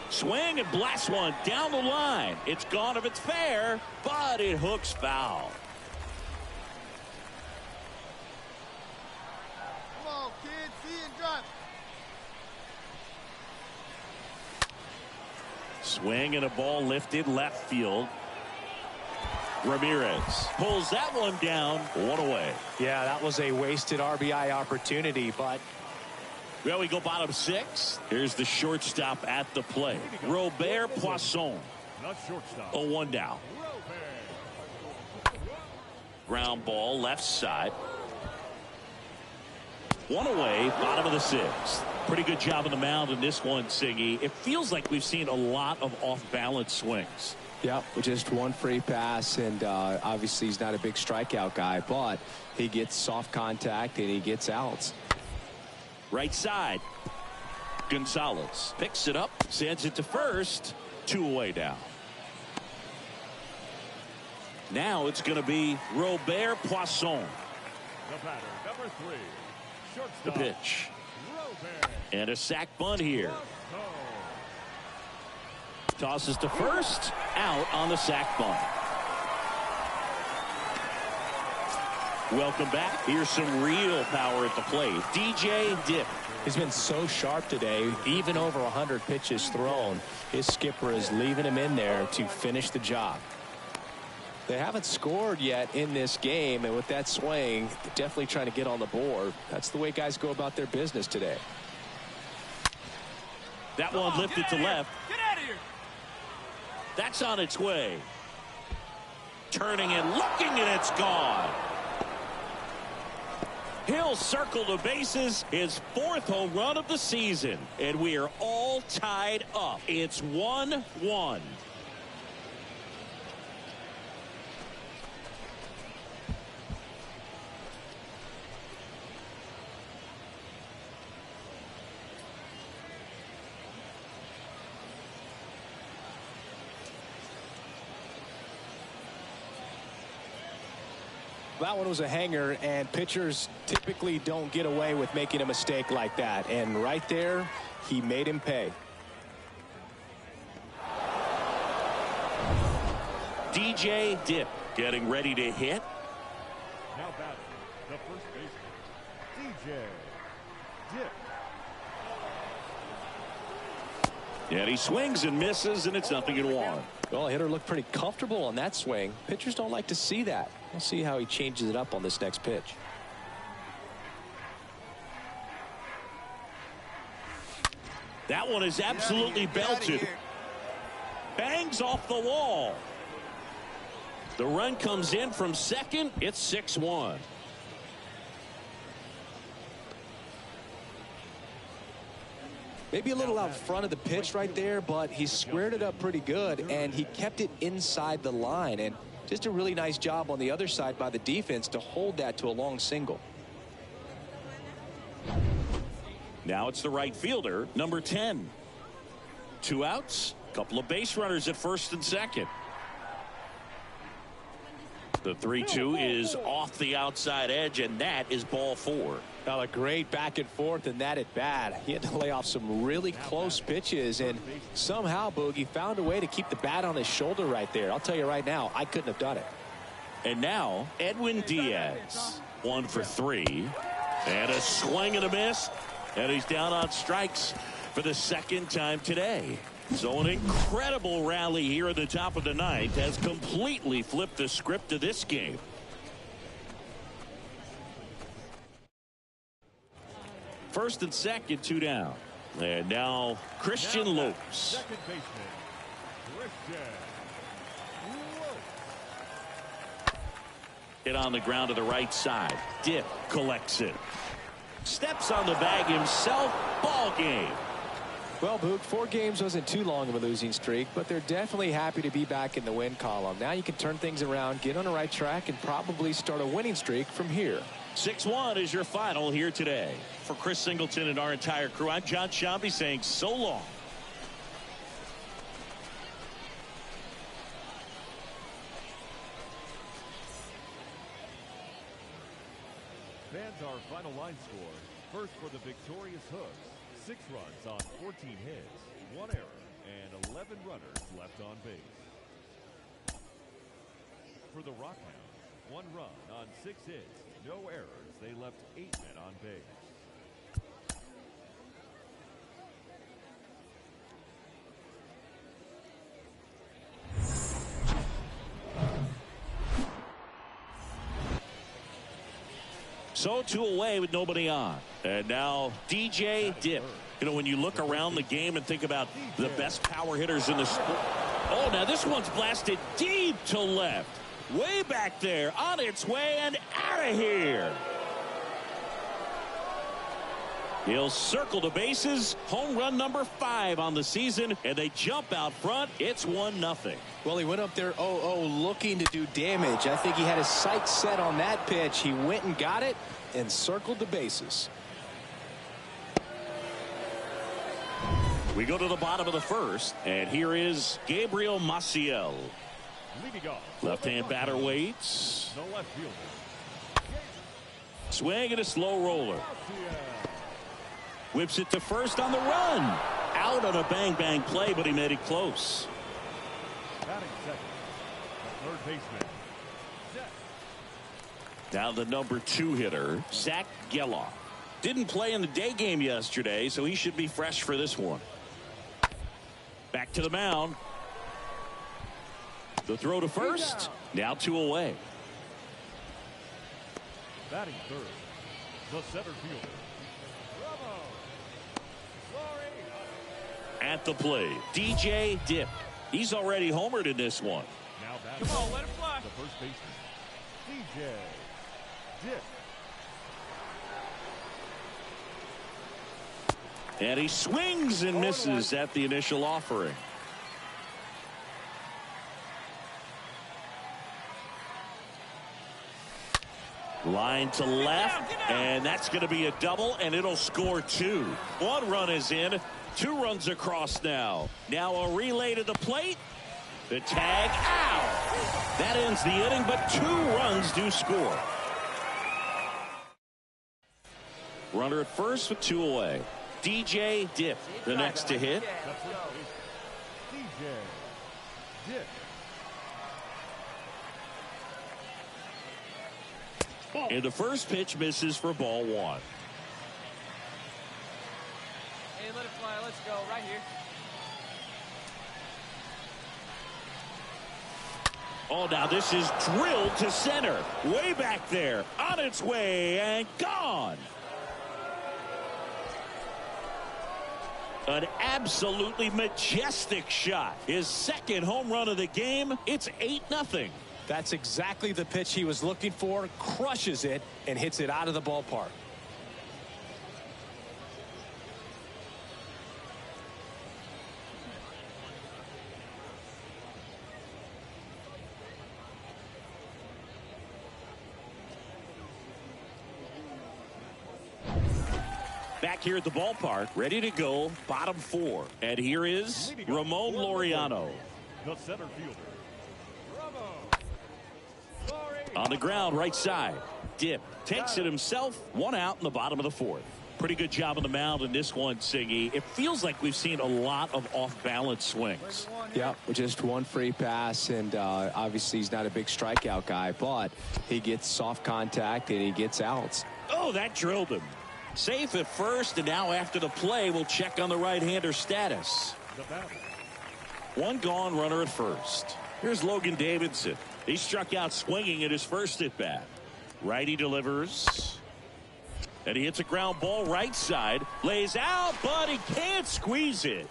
Swing and blast one down the line. It's gone if it's fair, but it hooks foul. Come on, kid. See and drop. Swing and a ball lifted left field. Ramirez pulls that one down, one away. Yeah, that was a wasted RBI opportunity, but well, we go bottom six. Here's the shortstop at the plate, Robert Poisson. Not shortstop. 0-1 down. Ground ball left side. One away, bottom of the sixth. Pretty good job on the mound in this one, Siggy. It feels like we've seen a lot of off-balance swings. yeah, just one free pass, and obviously he's not a big strikeout guy, but he gets soft contact and he gets outs. Right side. Gonzalez picks it up, sends it to first. 2 away down. Now it's going to be Robert Poisson. The batter, number 3. Shortstop. The pitch. Robert. And a sac bunt here. Tosses to first. Out on the sac bunt. Welcome back. Here's some real power at the plate. DJ Dip. He's been so sharp today, even over 100 pitches thrown. His skipper is leaving him in there to finish the job. They haven't scored yet in this game, and with that swing, definitely trying to get on the board. That's the way guys go about their business today. That one lifted to left. Get out of here. That's on its way. Turning and looking, and it's gone. He'll circle the bases, his 4th home run of the season, and we are all tied up. It's 1-1. That one was a hanger, and pitchers typically don't get away with making a mistake like that. And right there, he made him pay. DJ Dip getting ready to hit. Now batting, the first baseman, DJ Dip. And he swings and misses, and it's 0-1. Well, hitter looked pretty comfortable on that swing. Pitchers don't like to see that. We'll see how he changes it up on this next pitch. That one is absolutely belted. Bangs off the wall. The run comes in from second. It's 6-1. Maybe a little out front of the pitch right there, but he squared it up pretty good, and he kept it inside the line. And just a really nice job on the other side by the defense to hold that to a long single. Now it's the right fielder, number 10. 2 outs, couple of base runners at first and second. The 3-2 is off the outside edge, and that is ball 4. Now a great back and forth, and that at bat. He had to lay off some really close pitches, and somehow Boogie found a way to keep the bat on his shoulder right there. I'll tell you right now, I couldn't have done it. And now Edwin Diaz, 1 for 3, and a swing and a miss, and he's down on strikes for the second time today. So an incredible rally here at the top of the ninth has completely flipped the script of this game. First and second, 2 down. And now Christian Lopes. Second baseman, Christian Lopes. Hit on the ground to the right side. Dip collects it. Steps on the bag himself. Ball game. Well, Boog, 4 games wasn't too long of a losing streak, but they're definitely happy to be back in the win column. Now you can turn things around, get on the right track, and probably start a winning streak from here. 6-1 is your final here today. For Chris Singleton and our entire crew, I'm John Shambi saying so long. Fans, our final line score. First for the victorious Hooks. 6 runs on 14 hits, 1 error, and 11 runners left on base. For the Rockhounds, 1 run on 6 hits, no errors. They left 8 men on base. So 2 away with nobody on. And now DJ Dip. You know, when you look around the game and think about the best power hitters in the sport. Oh, now this one's blasted deep to left. Way back there, on its way and out of here. He'll circle the bases. Home run number 5 on the season, and they jump out front. It's 1-0. Well, he went up there 0-0 looking to do damage. I think he had his sights set on that pitch. He went and got it and circled the bases. We go to the bottom of the first, and here is Gabriel Maciel. Leading off. Left-hand batter waits. The left fielder. Swing and a slow roller. Whips it to first on the run. Out on a bang-bang play, but he made it close. Batting second, the third baseman. Now the number 2 hitter, Zach Geloff. Didn't play in the day game yesterday, so he should be fresh for this one. Back to the mound. The throw to first. Now 2 away. Batting third, the center fielder. At the plate, DJ Dip. He's already homered in this one. Now batting. Come on, let it fly. The first baseman, DJ Dip. And he swings and misses at the initial offering. Line to left, and that's going to be a double, and it'll score 2. 1 run is in, 2 runs across now. Now a relay to the plate. The tag out. That ends the inning, but 2 runs do score. Runner at first with 2 away. DJ Dip, the next to hit. DJ Dip. And the first pitch misses for ball 1. Hey, let it fly. Let's go right here. Oh, now this is drilled to center. Way back there. On its way and gone. An absolutely majestic shot. His second home run of the game. It's 8-0. That's exactly the pitch he was looking for. Crushes it and hits it out of the ballpark. Back here at the ballpark, ready to go, bottom 4. And here is Ramon Laureano. The center fielder, on the ground, right side. Dip takes it himself. 1 out in the bottom of the 4th. Pretty good job on the mound in this one, Siggy. It feels like we've seen a lot of off-balance swings. Yeah, just one free pass, and obviously he's not a big strikeout guy, but he gets soft contact and he gets outs. Oh, that drilled him. Safe at first, and now after the play, we'll check on the right-hander status. 1 gone, runner at first. Here's Logan Davidson. He struck out swinging at his first at-bat. Righty delivers. And he hits a ground ball right side. Lays out, but he can't squeeze it.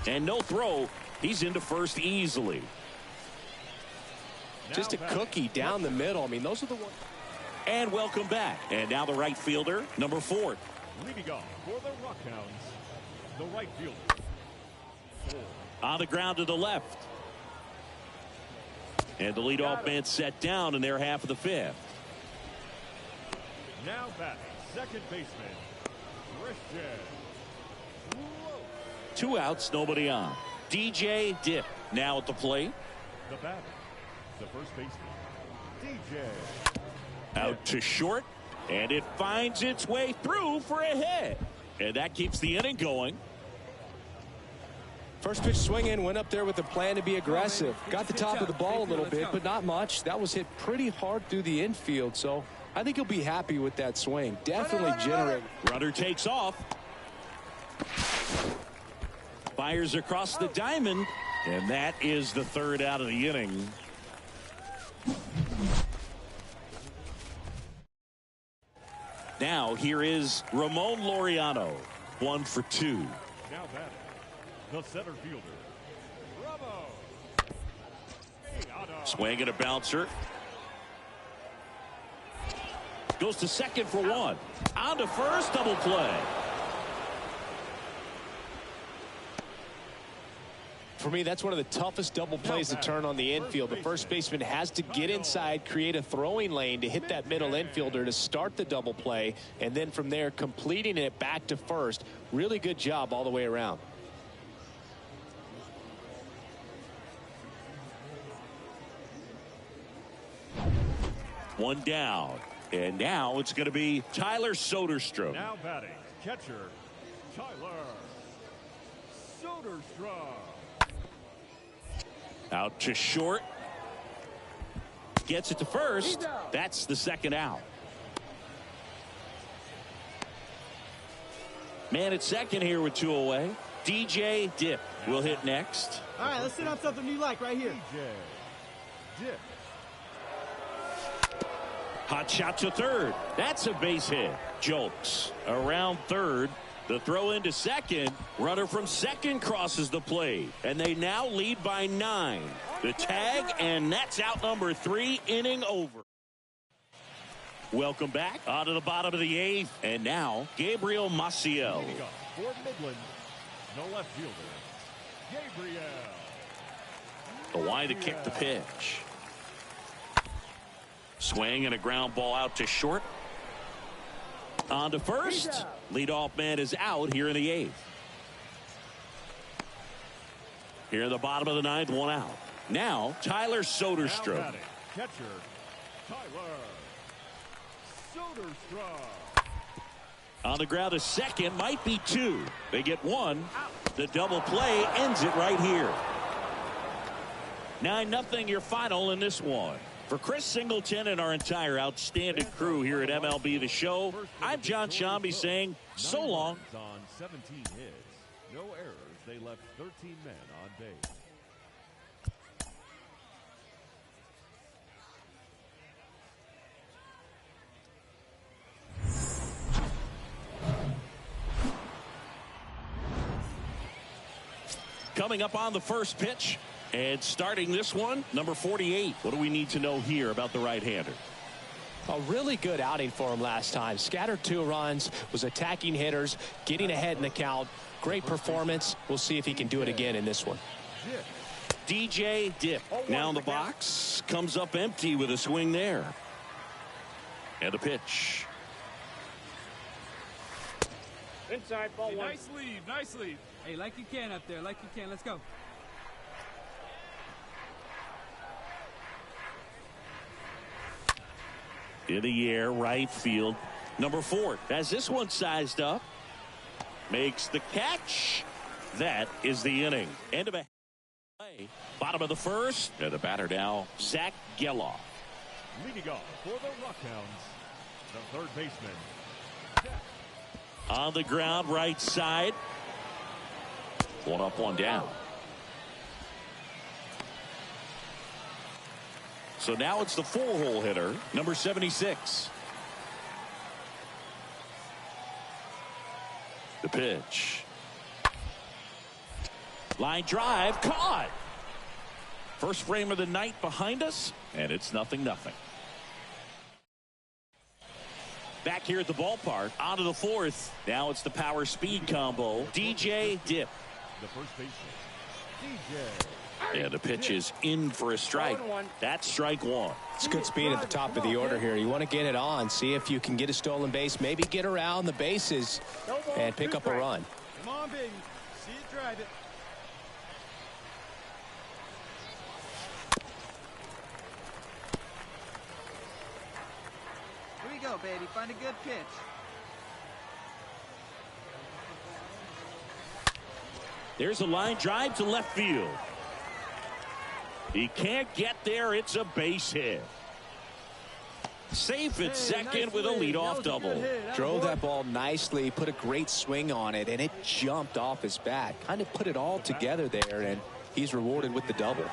And no throw. He's into first easily. Just a cookie down the middle. I mean, those are the ones. And welcome back. And now the right fielder, number 4. leading off for the Rockhounds, the right fielder. On the ground to the left. And the leadoff man set down in their half of the 5th. Now batting, second baseman, Christian. 2 outs, nobody on. DJ Dip now at the plate. The batter, the first baseman, DJ. Out to short, and it finds its way through for a hit. And that keeps the inning going. First pitch swinging, went up there with a plan to be aggressive. Got the top of the ball a little bit, but not much. That was hit pretty hard through the infield, so I think he'll be happy with that swing. Definitely generating. Runner takes off. Fires across the diamond, and that is the 3rd out of the inning. Now here is Ramon Laureano, 1 for 2. Now batting, the center fielder, Bravo. Swing and a bouncer. Goes to second for 1. On to first, double play. For me, that's one of the toughest double plays to turn on the infield. The first baseman has to get inside, create a throwing lane to hit that middle infielder to start the double play, and then from there completing it back to first. Really good job all the way around. One down, and now it's going to be Tyler Soderstrom. Now batting, catcher, Tyler Soderstrom. Out to short. Gets it to first. That's the 2nd out. Man at second here with 2 away. DJ Dip will hit next. All right, let's set up something you like right here. DJ Dip. Hot shot to 3rd. That's a base hit. Jolks around 3rd. The throw into second. Runner from second crosses the plate. And they now lead by 9. The tag, and that's out number 3. Inning over. Welcome back. On to the bottom of the 8th. And now, Gabriel Maciel. For Midland, the left fielder, Gabriel. The wide to kick the pitch. Swing and a ground ball out to short. On to first. Leadoff man is out here in the 8th. Here in the bottom of the 9th, 1 out. Now Tyler Soderstrom. Now batting, catcher, Tyler Soderstrom. On the ground to second, might be 2. They get 1. The double play ends it right here. 9-0 your final in this one. For Chris Singleton and our entire outstanding crew here at MLB The Show, I'm John Shambi saying so long. On 17 hits, no errors. They left 13 men on base. Coming up on the first pitch. And starting this one, number 48. What do we need to know here about the right-hander? A really good outing for him last time. Scattered 2 runs, was attacking hitters, getting ahead in the count. Great performance. We'll see if he can do it again in this one. DJ Dip now in the box. Comes up empty with a swing there. And a pitch. Inside, ball Hey, one. nice lead, nice lead. Hey, like you can up there, like you can. Let's go. In the air, right field. Number 4 has this one sized up. Makes the catch. That is the inning. End of a play. Bottom of the first. And the batter now, Zach Geloff. Leading off for the Rockhounds, the third baseman. On the ground, right side. One up, one down. So now it's the 4-hole hitter, number 76. The pitch. Line drive, caught. First frame of the night behind us, and it's 0-0. Back here at the ballpark, on to the 4th. Now it's the power speed combo. DJ Dip. The first baseman, DJ. Yeah, the pitch is in for a strike. That's strike 1. It's good speed at the top of the order here. You want to get it on, see if you can get a stolen base, maybe get around the bases and pick up a run. Come on, baby. See it, drive it. Here we go, baby. Find a good pitch. There's a line drive to left field. He can't get there. It's a base hit. Safe at second with a leadoff double. Drove that ball nicely, put a great swing on it, and it jumped off his bat. Kind of put it all together there, and he's rewarded with the double.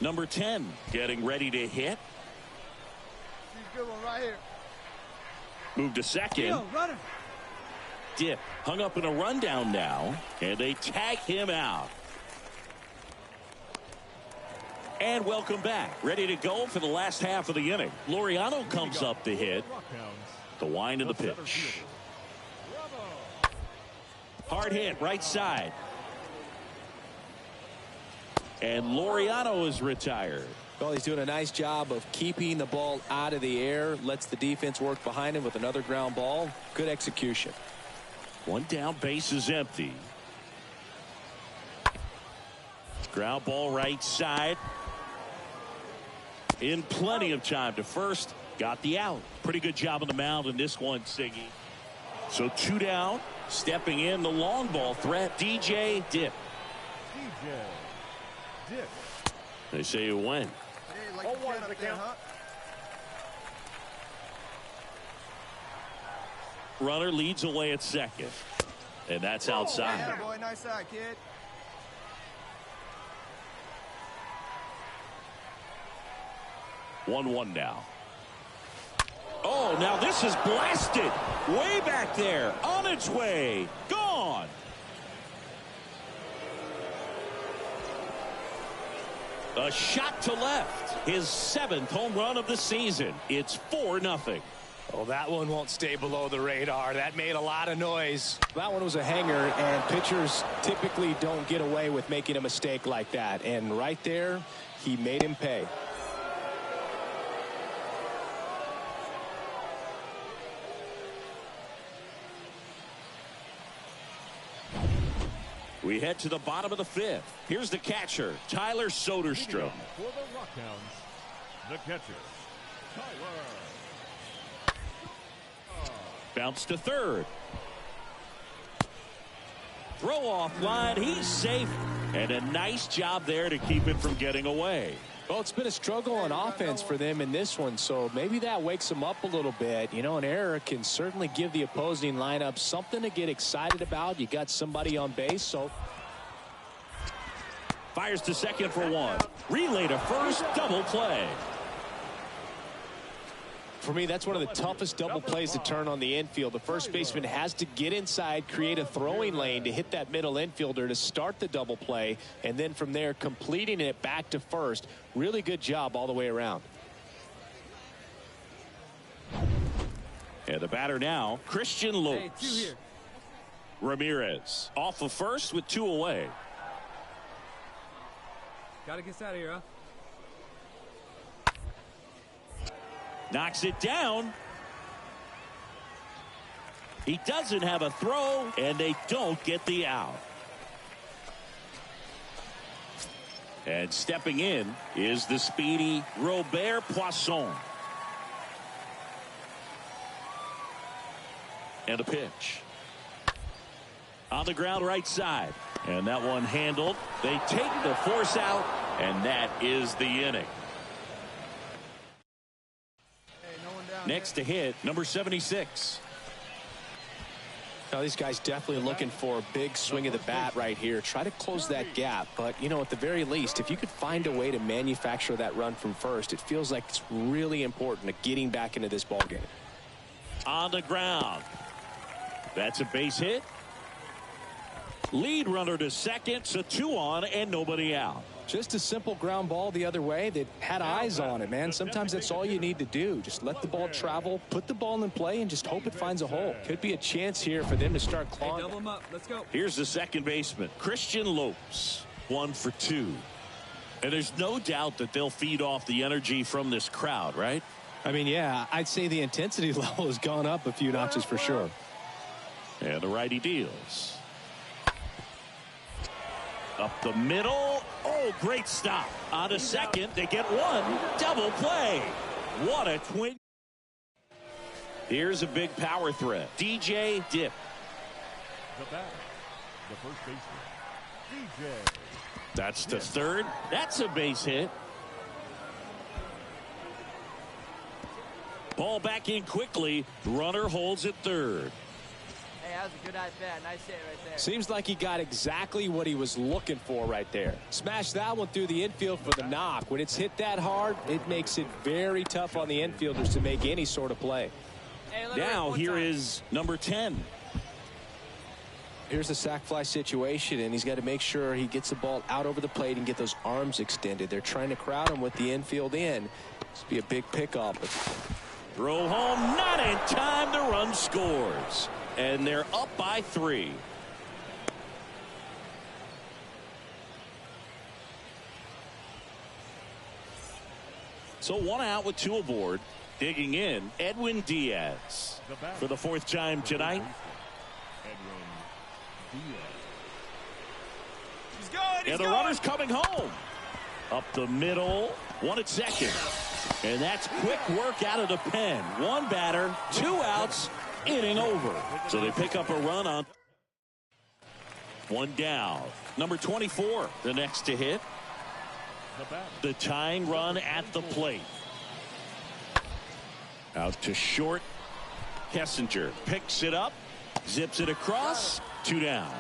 Number 10 getting ready to hit. Good one right here. Move to second. Runner. Dip hung up in a rundown now, and they tag him out. And welcome back. Ready to go for the last half of the inning. Laureano comes up to hit. The wind of the pitch. Hard hit, right side. And Laureano is retired. Well, he's doing a nice job of keeping the ball out of the air. Lets the defense work behind him with another ground ball. Good execution. One down, base is empty. Ground ball right side. In plenty of time to first. Got the out. Pretty good job on the mound in this one, Siggy. So 2 down. Stepping in the long ball threat, DJ Dip. DJ Dip. They say you win. Hey, like one up there, huh? Runner leads away at second. And that's outside. Yeah, boy, nice side, kid. One now. Oh, now this is blasted. Way back there. On its way. Gone. A shot to left. His 7th home run of the season. It's 4-0. Oh, that one won't stay below the radar. That made a lot of noise. That one was a hanger, and pitchers typically don't get away with making a mistake like that. And right there, he made him pay. We head to the bottom of the 5th. Here's the catcher, Tyler Soderstrom. For the Rockhounds, the catcher, Tyler. Bounce to third. Throw off line. He's safe. And a nice job there to keep it from getting away. Well, it's been a struggle on offense for them in this one, so maybe that wakes them up a little bit. You know, an error can certainly give the opposing lineup something to get excited about. You got somebody on base, so. Fires to second for 1. Relay to first, double play. For me, that's one of the toughest double plays to turn on the infield. The first baseman has to get inside, create a throwing lane to hit that middle infielder to start the double play, and then from there completing it back to first. Really good job all the way around. And the batter now, Christian Lopes. Ramirez off of first with 2 away. Gotta get out of here, huh? Knocks it down. He doesn't have a throw, and they don't get the out. And stepping in is the speedy Robert Poisson. And a pitch. On the ground right side. And that one handled. They take the force out, and that is the inning. Next to hit, number 76. Now, these guys definitely looking for a big swing of the bat right here. Try to close that gap. But, you know, at the very least, if you could find a way to manufacture that run from first, it feels like it's really important to getting back into this ball game. On the ground. That's a base hit. Lead runner to second, so 2 on and nobody out. Just a simple ground ball the other way that had eyes on it, man. Sometimes that's all you need to do. Just let the ball travel, put the ball in play, and just hope it finds a hole. Could be a chance here for them to start clawing. Hey, double them up. Let's go. Here's the second baseman, Christian Lopes, 1 for 2. And there's no doubt that they'll feed off the energy from this crowd, right? I mean, yeah, I'd say the intensity level has gone up a few notches for sure. And the righty deals. Up the middle. Oh, great stop. On a second, they get 1. Double play. What a twin. Here's a big power threat. DJ Dip. The batter, the first baseman, DJ. That's the third. That's a base hit. Ball back in quickly. Runner holds at third. Hey, that was a good at-bat. Nice hit right there. Seems like he got exactly what he was looking for right there. Smashed that one through the infield for the knock. When it's hit that hard, it makes it very tough on the infielders to make any sort of play. Hey, now here is number 10. Here's the sac fly situation, and he's got to make sure he gets the ball out over the plate and get those arms extended. They're trying to crowd him with the infield in. This will be a big pickup. Throw home, not in time. The run scores. And they're up by 3. So 1 out with 2 aboard. Digging in, Edwin Diaz for the 4th time tonight. He's going. And the runner's coming home. Up the middle, 1 at second. And that's quick work out of the pen. 1 batter, 2 outs. Inning over. So they pick up a run on 1 down. Number 24, the next to hit. The tying run at the plate. Out to short. Kessinger picks it up, zips it across, 2 down.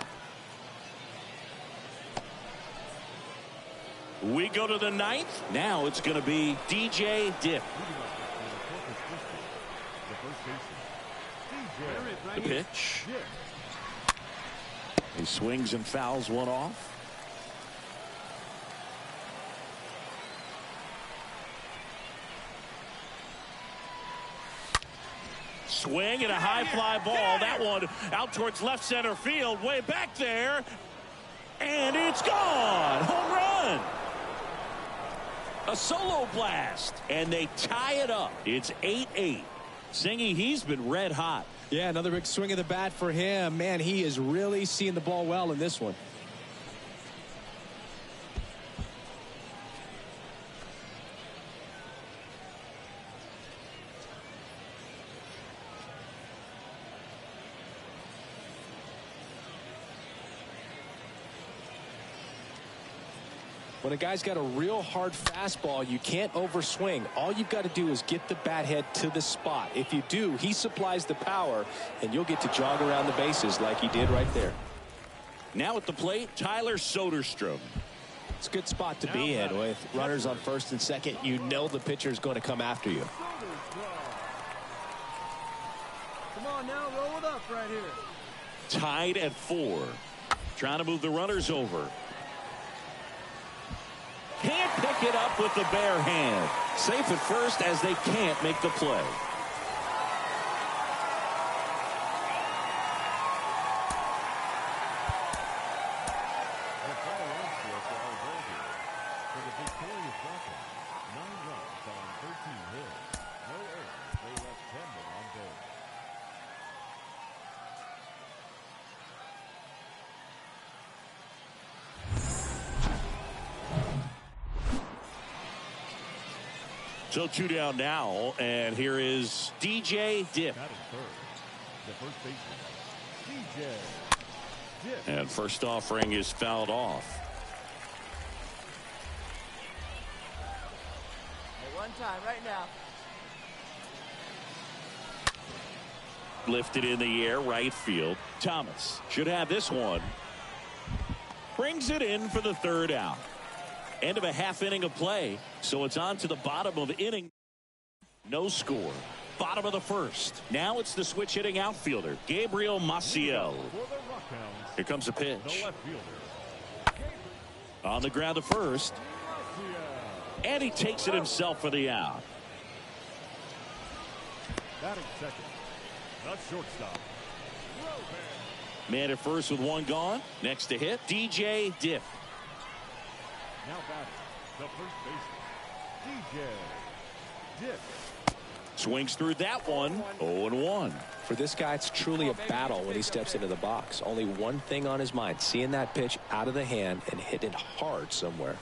We go to the 9th. Now it's going to be DJ Dip. The pitch. He swings and fouls 1 off. Swing and a high fly ball. That one out towards left center field, way back there. And it's gone. Home run. A solo blast. And they tie it up. It's 8-8. Singy, he's been red hot. Yeah, another big swing of the bat for him. Man, he is really seeing the ball well in this one. When a guy's got a real hard fastball, you can't overswing. All you've got to do is get the bat head to the spot. If you do, he supplies the power, and you'll get to jog around the bases like he did right there. Now at the plate, Tyler Soderstrom. It's a good spot to be in. With runners on first and second, you know the pitcher is going to come after you. Come on now, roll it up right here. Tied at 4. Trying to move the runners over. Can't pick it up with the bare hand. Safe at first as they can't make the play. So 2 down now, and here is DJ Dipp. The first baseman, DJ Dipp. And first offering is fouled off. Hey, one time, right now. Lifted in the air, right field. Thomas should have this one. Brings it in for the 3rd out. End of a half inning of play, so it's on to the bottom of inning. No score. Bottom of the 1st. Now it's the switch hitting outfielder, Gabriel Maciel. Here comes the pitch. On the ground to first. And he takes it himself for the out. Batting second. The shortstop. Man at first with 1 gone. Next to hit, DJ Dipp. Now batting, the first baseman, DJ Dipp. Swings through that one. 0-1. For this guy, it's truly a battle when he steps into the box. Only one thing on his mind, seeing that pitch out of the hand and hit it hard somewhere.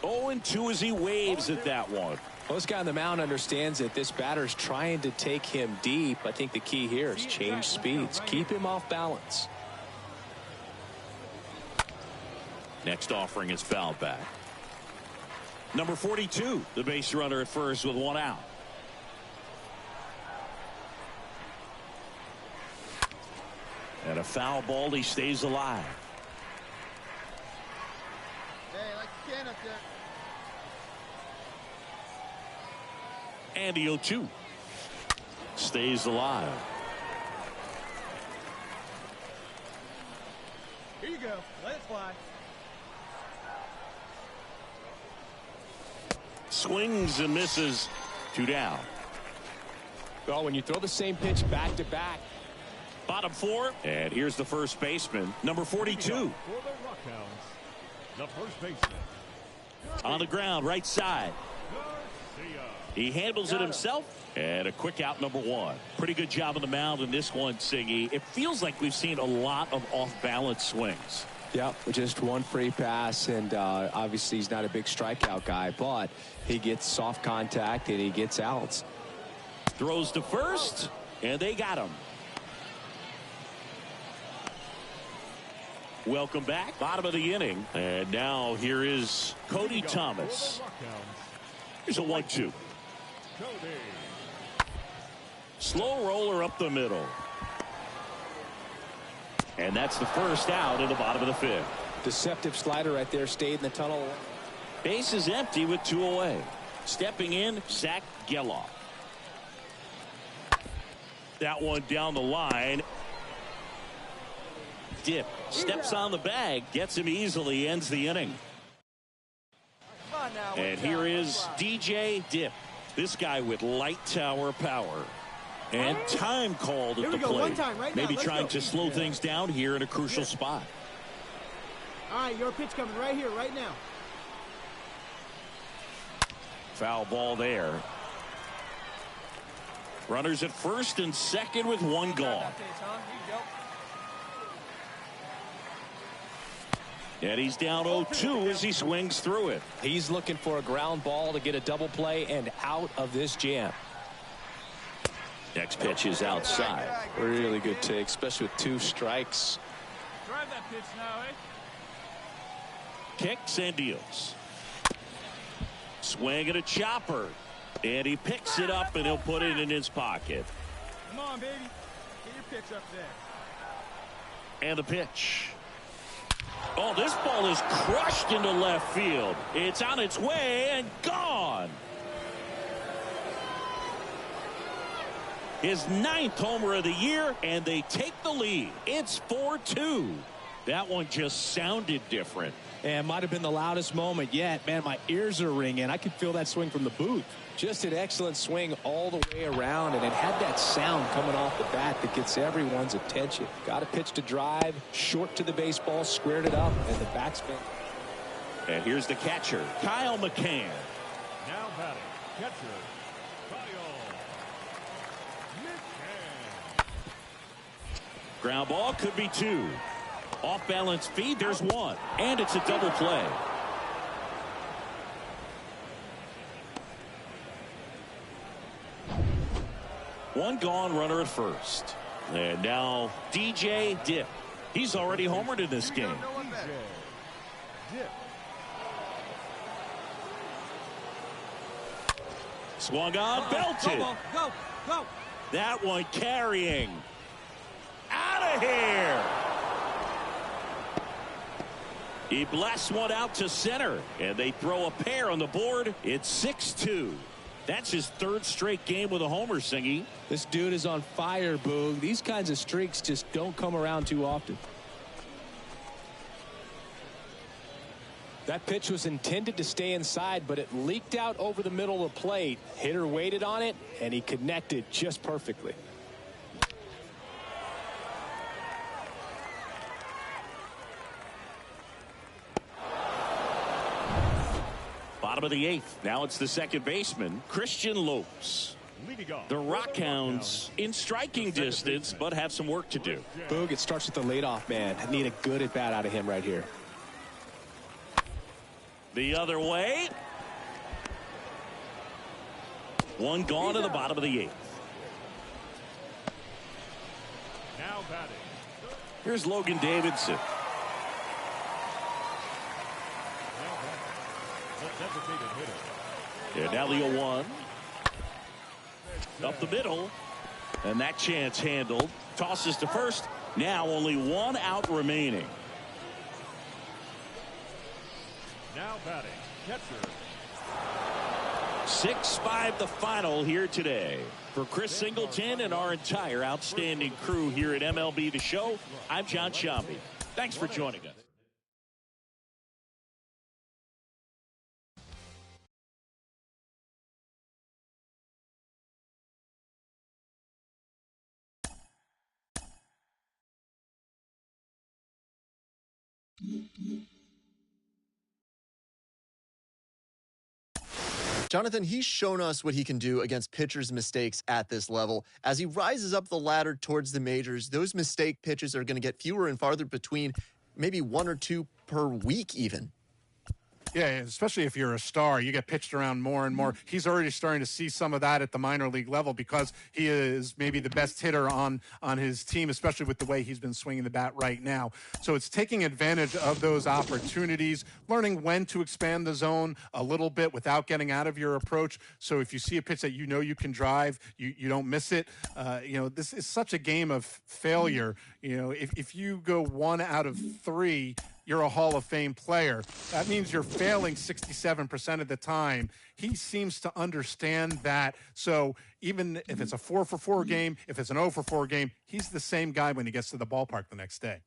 0-2 as he waves at that one. Well, this guy on the mound understands that this batter's trying to take him deep. I think the key here is change speeds. Keep him off balance. Next offering is fouled back. Number 42, the base runner at first with 1 out. And a foul ball, he stays alive. Hey, like you can up there. And the 0-2. Stays alive. Here you go. Let it fly. Swings and misses. 2 down. Well, when you throw the same pitch back to back. Bottom 4. And here's the first baseman, number 42. For the Rockhounds, the first baseman. On the ground, right side. He handles it himself. And a quick out, number 1. Pretty good job on the mound in this one, Singy. It feels like we've seen a lot of off-balance swings. Yeah, just 1 free pass, and obviously he's not a big strikeout guy, but he gets soft contact and he gets outs. Throws to first, and they got him. Welcome back. Bottom of the inning. And now here is Cody Thomas. Here's a 1-2. Slow roller up the middle. And that's the first out in the bottom of the 5th. Deceptive slider right there, stayed in the tunnel. Base is empty with 2 away. Stepping in, Zach Geloff. That one down the line. Dipp steps on the bag, gets him easily, ends the inning. And here is DJ Dipp. This guy with light tower power. And time called at the plate. Maybe trying to slow things down here in a crucial spot. All right, your pitch coming right here, right now. Foul ball there. Runners at first and second with 1 gone. And he's down 0-2 as he swings through it. He's looking for a ground ball to get a double play and out of this jam. Next pitch is outside. Really good take, especially with 2 strikes. Drive that pitch now, eh? Kicks and deals. Swing at a chopper. And he picks it up and he'll put it in his pocket. Come on, baby. Get your pitch up there. And the pitch. Oh, this ball is crushed into left field. It's on its way and gone. His 9th homer of the year, and they take the lead. It's 4-2. That one just sounded different. And might have been the loudest moment yet. Man, my ears are ringing. I could feel that swing from the booth. Just an excellent swing all the way around, and it had that sound coming off the bat that gets everyone's attention. Got a pitch to drive, short to the baseball, squared it up, and the backspin. And here's the catcher, Kyle McCann. Now batting, catcher, Kyle McCann. Ground ball could be 2. Off balance feed, there's 1. And it's a double play. One gone, runner at first. And now DJ Dip. He's already homered in this game. Swung on, belted. Go, go. That one carrying. Out of here. He blasts one out to center, and they throw a pair on the board. It's 6-2. That's his third straight game with a homer, Singy. This dude is on fire, Boog. These kinds of streaks just don't come around too often. That pitch was intended to stay inside, but it leaked out over the middle of the plate. Hitter waited on it, and he connected just perfectly. Bottom of the eighth. Now it's the second baseman, Christian Lopes. The Rockhounds in striking distance, but have some work to do. Boog, it starts with the leadoff man. I need a good at bat out of him right here. The other way. One gone to the bottom of the eighth. Now batting. Here's Logan Davidson. And now the 0-1. Up the middle. And that chance handled. Tosses to first. Now only one out remaining. Now batting, catcher. 6-5 the final here today. For Chris Singleton and our entire outstanding crew here at MLB The Show, I'm John Sciambi. Thanks for joining us. Jonathan, he's shown us what he can do against pitchers' mistakes at this level. As he rises up the ladder towards the majors, those mistake pitches are going to get fewer and farther between, maybe one or two per week even. Yeah, especially if you're a star, you get pitched around more and more. He's already starting to see some of that at the minor league level because he is maybe the best hitter on his team, especially with the way he's been swinging the bat right now. So it's taking advantage of those opportunities, learning when to expand the zone a little bit without getting out of your approach. So if you see a pitch that you know you can drive, you don't miss it. This is such a game of failure. If you go 1 out of 3, you're a Hall of Fame player. That means you're failing 67% of the time. He seems to understand that. So even if it's a 4-for-4 game, if it's an 0-for-4 game, he's the same guy when he gets to the ballpark the next day.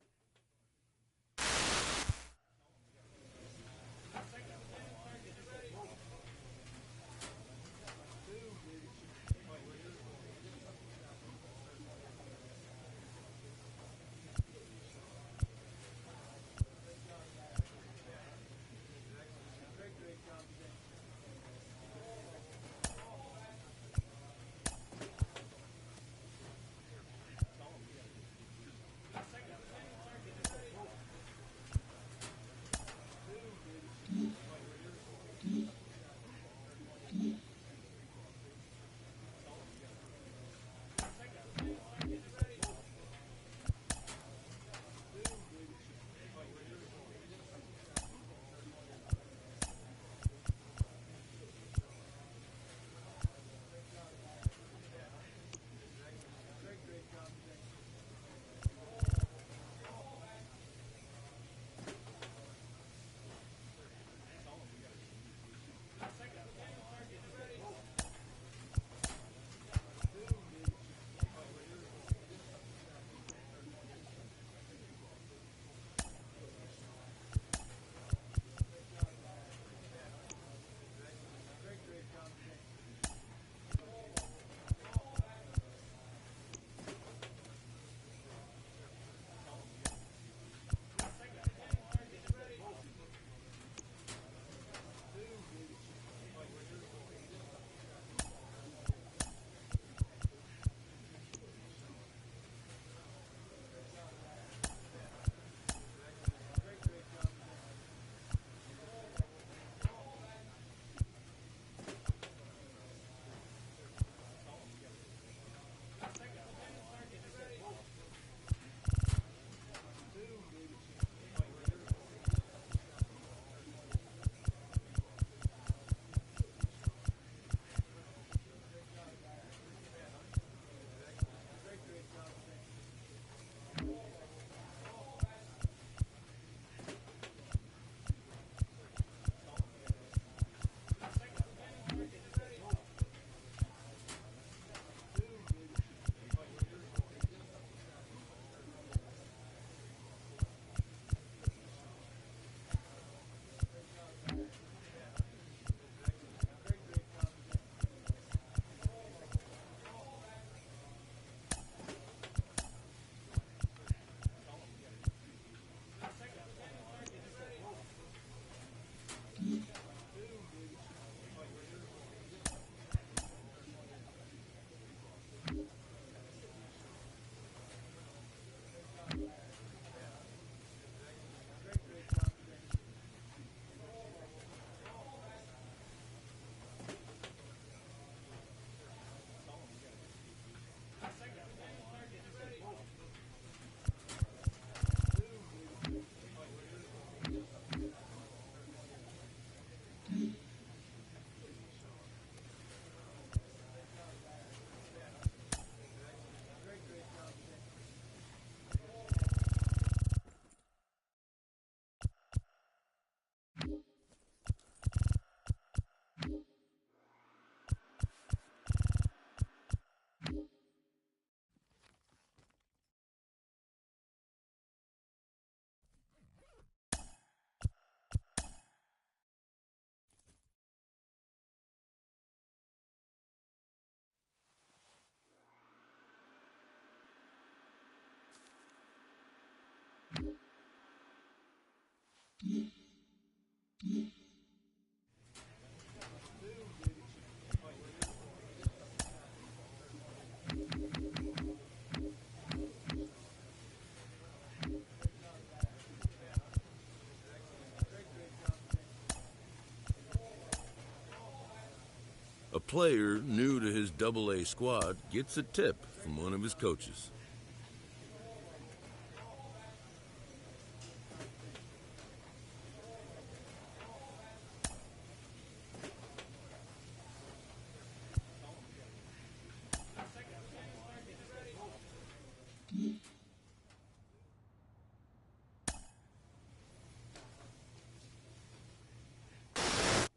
A player new to his Double-A squad gets a tip from one of his coaches.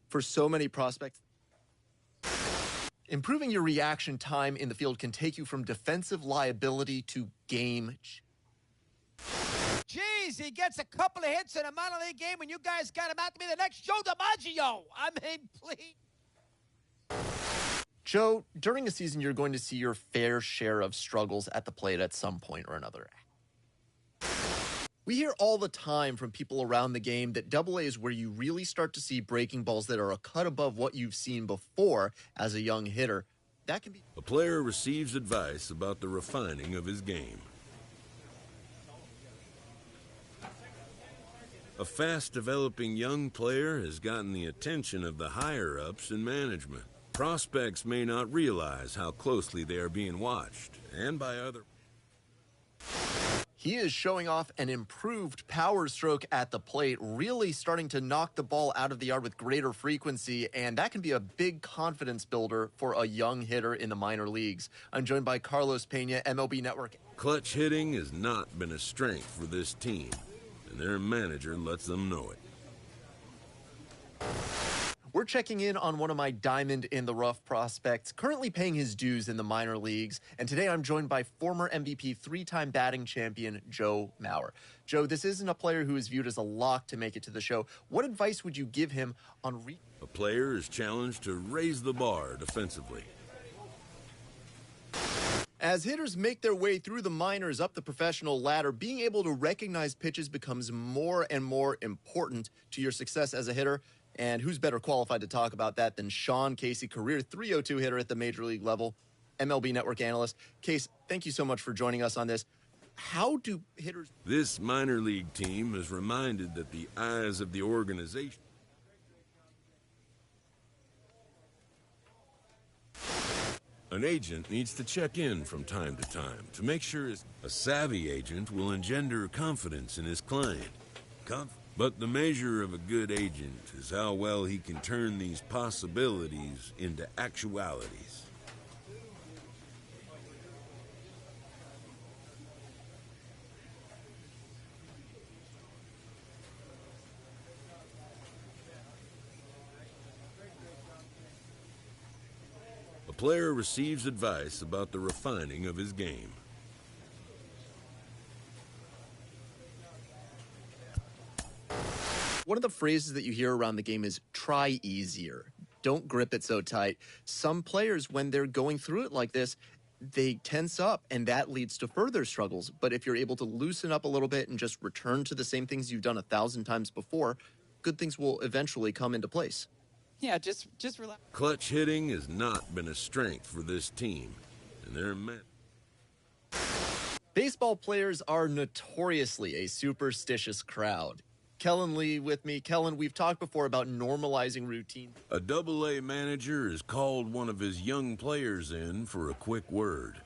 For so many prospects, improving your reaction time in the field can take you from defensive liability to game. Jeez, he gets a couple of hits in a minor league game and you guys got him out to be the next Joe DiMaggio. I mean, please. Joe, during a season, you're going to see your fair share of struggles at the plate at some point or another. We hear all the time from people around the game that Double-A is where you really start to see breaking balls that are a cut above what you've seen before as a young hitter. That can be... A player receives advice about the refining of his game. A fast-developing young player has gotten the attention of the higher-ups in management. Prospects may not realize how closely they are being watched, and by other... He is showing off an improved power stroke at the plate, really starting to knock the ball out of the yard with greater frequency, and that can be a big confidence builder for a young hitter in the minor leagues. I'm joined by Carlos Pena, MLB Network. Clutch hitting has not been a strength for this team, and their manager lets them know it. We're checking in on one of my diamond-in-the-rough prospects, currently paying his dues in the minor leagues. And today I'm joined by former MVP, three-time batting champion, Joe Mauer. Joe, this isn't a player who is viewed as a lock to make it to the show. What advice would you give him on... A player is challenged to raise the bar defensively. As hitters make their way through the minors up the professional ladder, being able to recognize pitches becomes more and more important to your success as a hitter. And who's better qualified to talk about that than Sean Casey, career .302 hitter at the major league level, MLB Network analyst. Case, thank you so much for joining us on this. How do hitters... This minor league team is reminded that the eyes of the organization... An agent needs to check in from time to time to make sure a savvy agent will engender confidence in his client. But the measure of a good agent is how well he can turn these possibilities into actualities. A player receives advice about the refining of his game. One of the phrases that you hear around the game is try easier. Don't grip it so tight. Some players, when they're going through it like this, they tense up, and that leads to further struggles. But if you're able to loosen up a little bit and just return to the same things you've done 1,000 times before, good things will eventually come into place. Yeah, just relax. Clutch hitting has not been a strength for this team, and they're meant. Baseball players are notoriously a superstitious crowd. Kellen Lee with me. Kellen, we've talked before about normalizing routine. A Double-A manager has called one of his young players in for a quick word.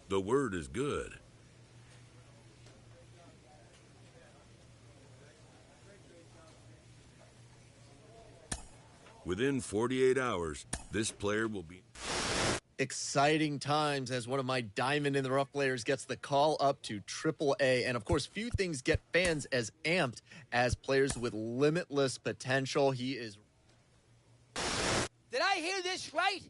The word is good. Within 48 hours, this player will be... Exciting times as one of my diamond-in-the-rough players gets the call up to Triple-A. And, of course, few things get fans as amped as players with limitless potential. He is... Did I hear this right?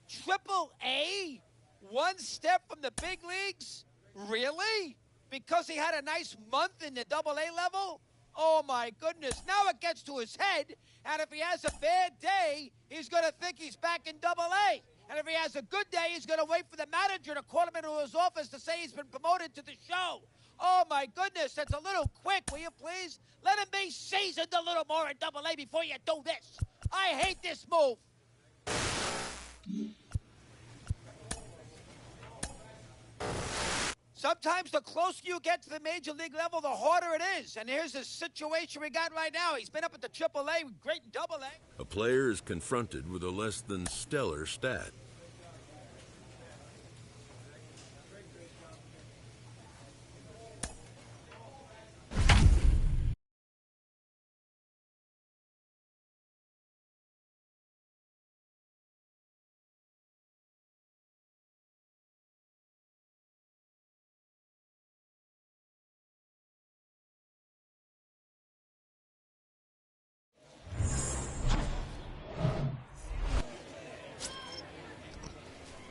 Triple-A? One step from the big leagues? Really? Because he had a nice month in the Double-A level? Oh, my goodness. Now it gets to his head, and if he has a bad day, he's going to think he's back in Double-A. And if he has a good day, he's going to wait for the manager to call him into his office to say he's been promoted to the show. Oh, my goodness, that's a little quick, will you please? Let him be seasoned a little more in Double-A before you do this. I hate this move. Sometimes the closer you get to the major league level, the harder it is. And here's the situation we got right now. He's been up at the Triple-A, great in Double-A. A player is confronted with a less than stellar stat.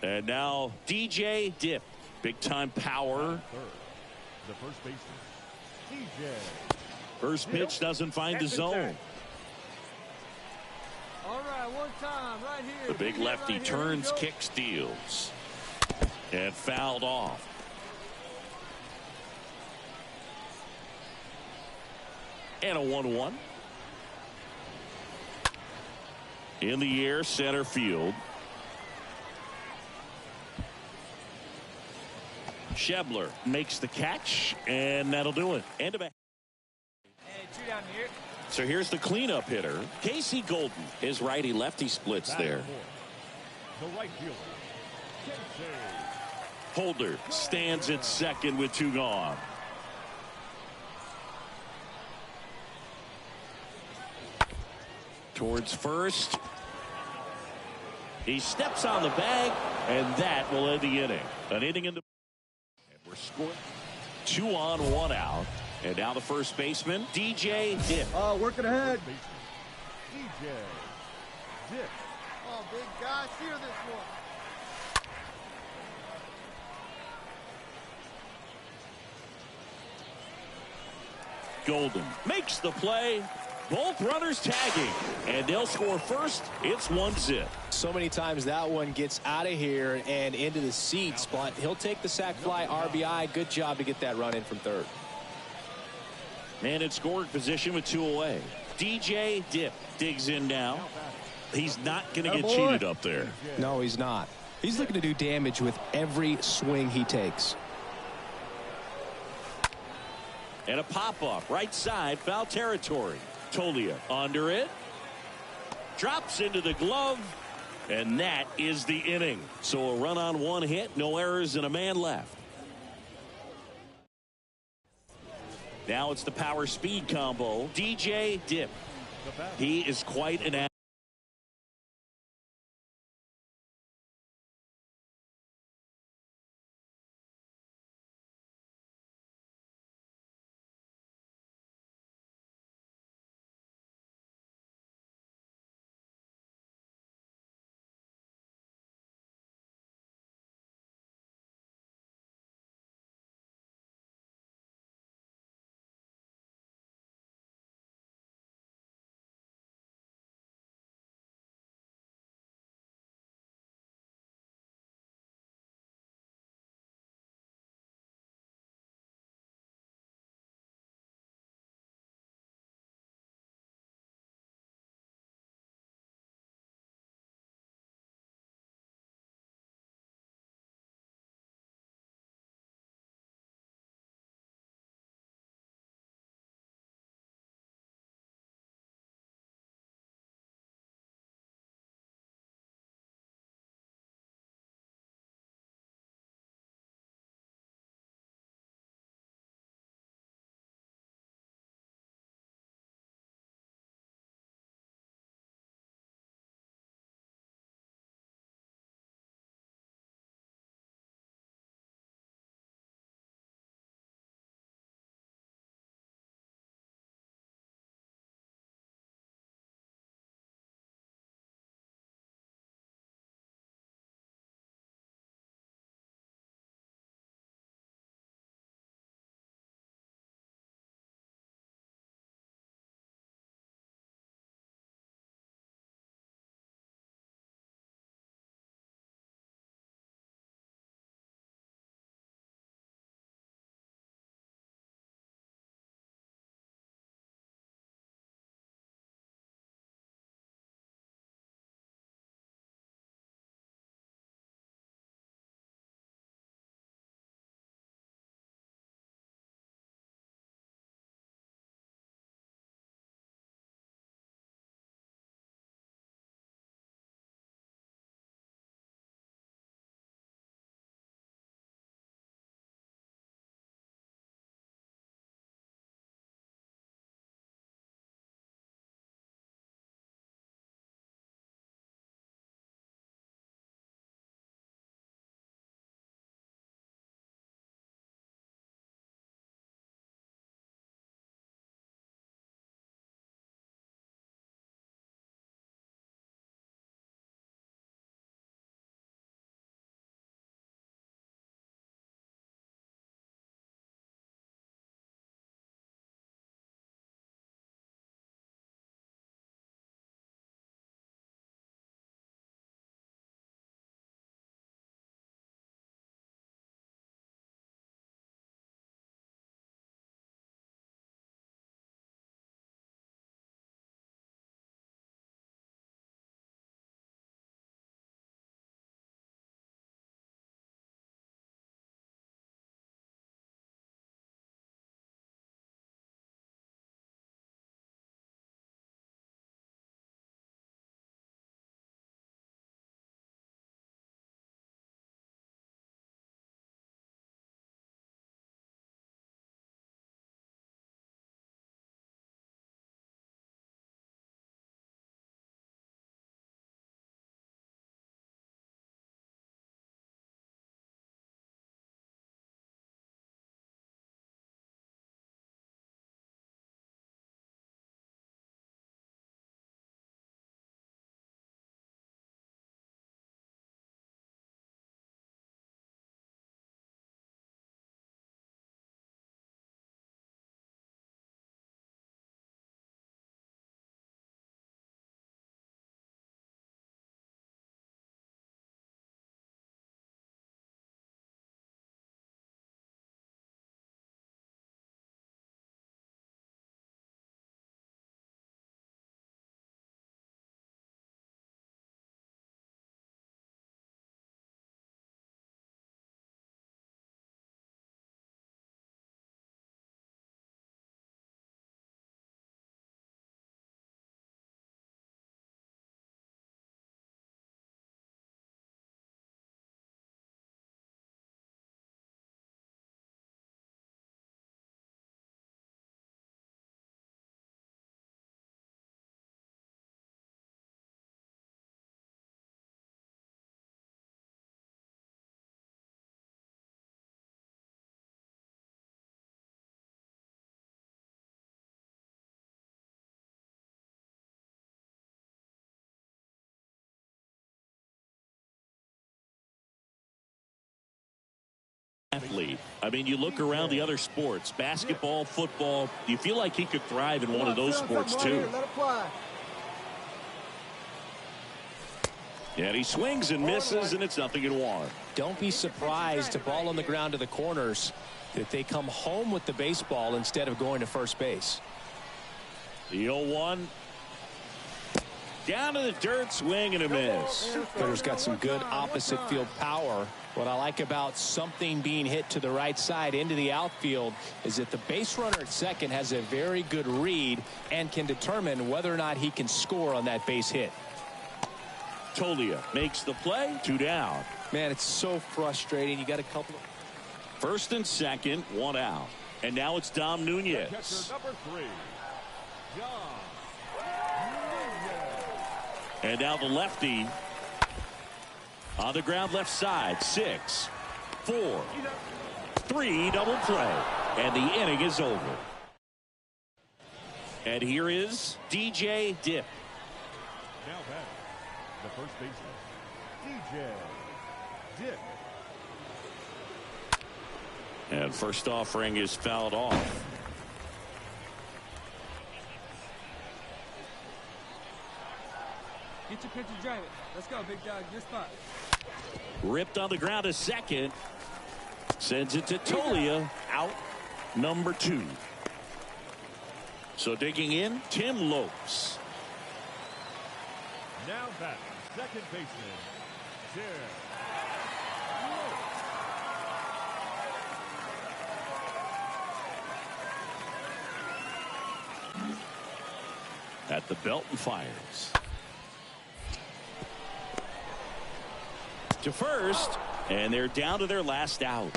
And now DJ Dip, big time power. The first baseman, DJ. First pitch doesn't find the zone. All right, one time, right here. The big lefty right turns, kicks, steals. And fouled off. And a 1-1. In the air, center field. Schebler makes the catch, and that'll do it. End of it. Hey, two down here. So here's the cleanup hitter, Casey Golden. His righty-lefty splits there. The right fielder, Casey. Holder stands at second with 2 gone. Towards first. He steps on the bag, and that will end the inning. An inning in the... And we're scoring 2 on, 1 out. And now the first baseman, DJ Dip. Working ahead. DJ Dip. Oh, big guy, steer this one. Golden makes the play. Both runners tagging, and they'll score first. It's 1-0. So many times that one gets out of here and into the seats, but he'll take the sac fly RBI. Good job to get that run in from third. Man in scoring position with 2 away. DJ Dip digs in now. He's not going to get cheated up there. No, he's not. He's looking to do damage with every swing he takes. And a pop-up right side, foul territory. Tolia under it. Drops into the glove. And that is the inning. So a run on 1 hit, no errors, and a man left. Now it's the power speed combo. DJ Dip. He is quite an athlete. I mean, you look around the other sports, basketball, football, you feel like he could thrive in one of those sports too. And he swings and misses, and it's 0-1. Don't be surprised to ball on the ground to the corners that they come home with the baseball instead of going to first base. The 0-1. Down to the dirt, swing and a miss. Hitter's got some good opposite field power. What I like about something being hit to the right side into the outfield is that the base runner at second has a very good read and can determine whether or not he can score on that base hit. Tolia makes the play, 2 down. Man, it's so frustrating. You got a couple of... First and second, 1 out. And now it's Dom Nunez. Number 3, Dom. And now the lefty on the ground left side. 6, 4, 3, double play. And the inning is over. And here is DJ Dip. Now back, the first baseman, DJ Dip. And first offering is fouled off. Get your pitch and drive it. Let's go, big dog. Your spot. Ripped on the ground to second. Sends it to Tolia. Out number 2. So digging in, Tim Lopes. Now back, second baseman, Tim Lopes. At the belt and fires. To first, and they're down to their last out.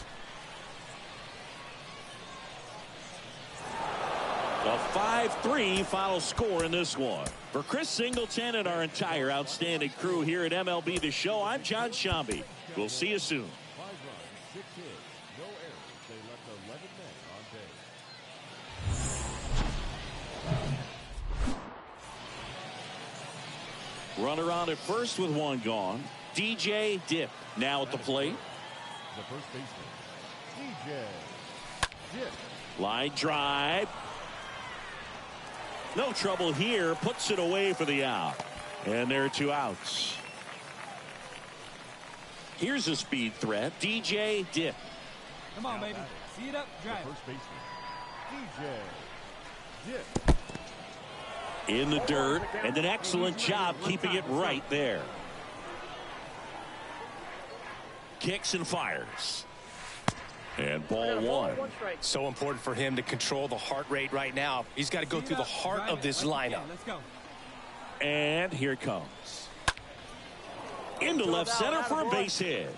A 5-3 final score in this one. For Chris Singleton and our entire outstanding crew here at MLB The Show, I'm John Shambi. We'll see you soon. 5 runs, 6 hits, no errors. They left 11 men on base. Runner on at first with 1 gone. DJ Dip now at the plate. The first baseman, DJ Dip. Line drive. No trouble here. Puts it away for the out. And there are 2 outs. Here's a speed threat. DJ Dip. Come on, baby. See it up. Drive. The first baseman, DJ Dip. In the dirt. And an excellent job keeping it right there. Kicks and fires. And ball 1. So important for him to control the heart rate right now. He's got to go through the heart of this lineup. Let's go. And here it comes. Into left center for a base hit.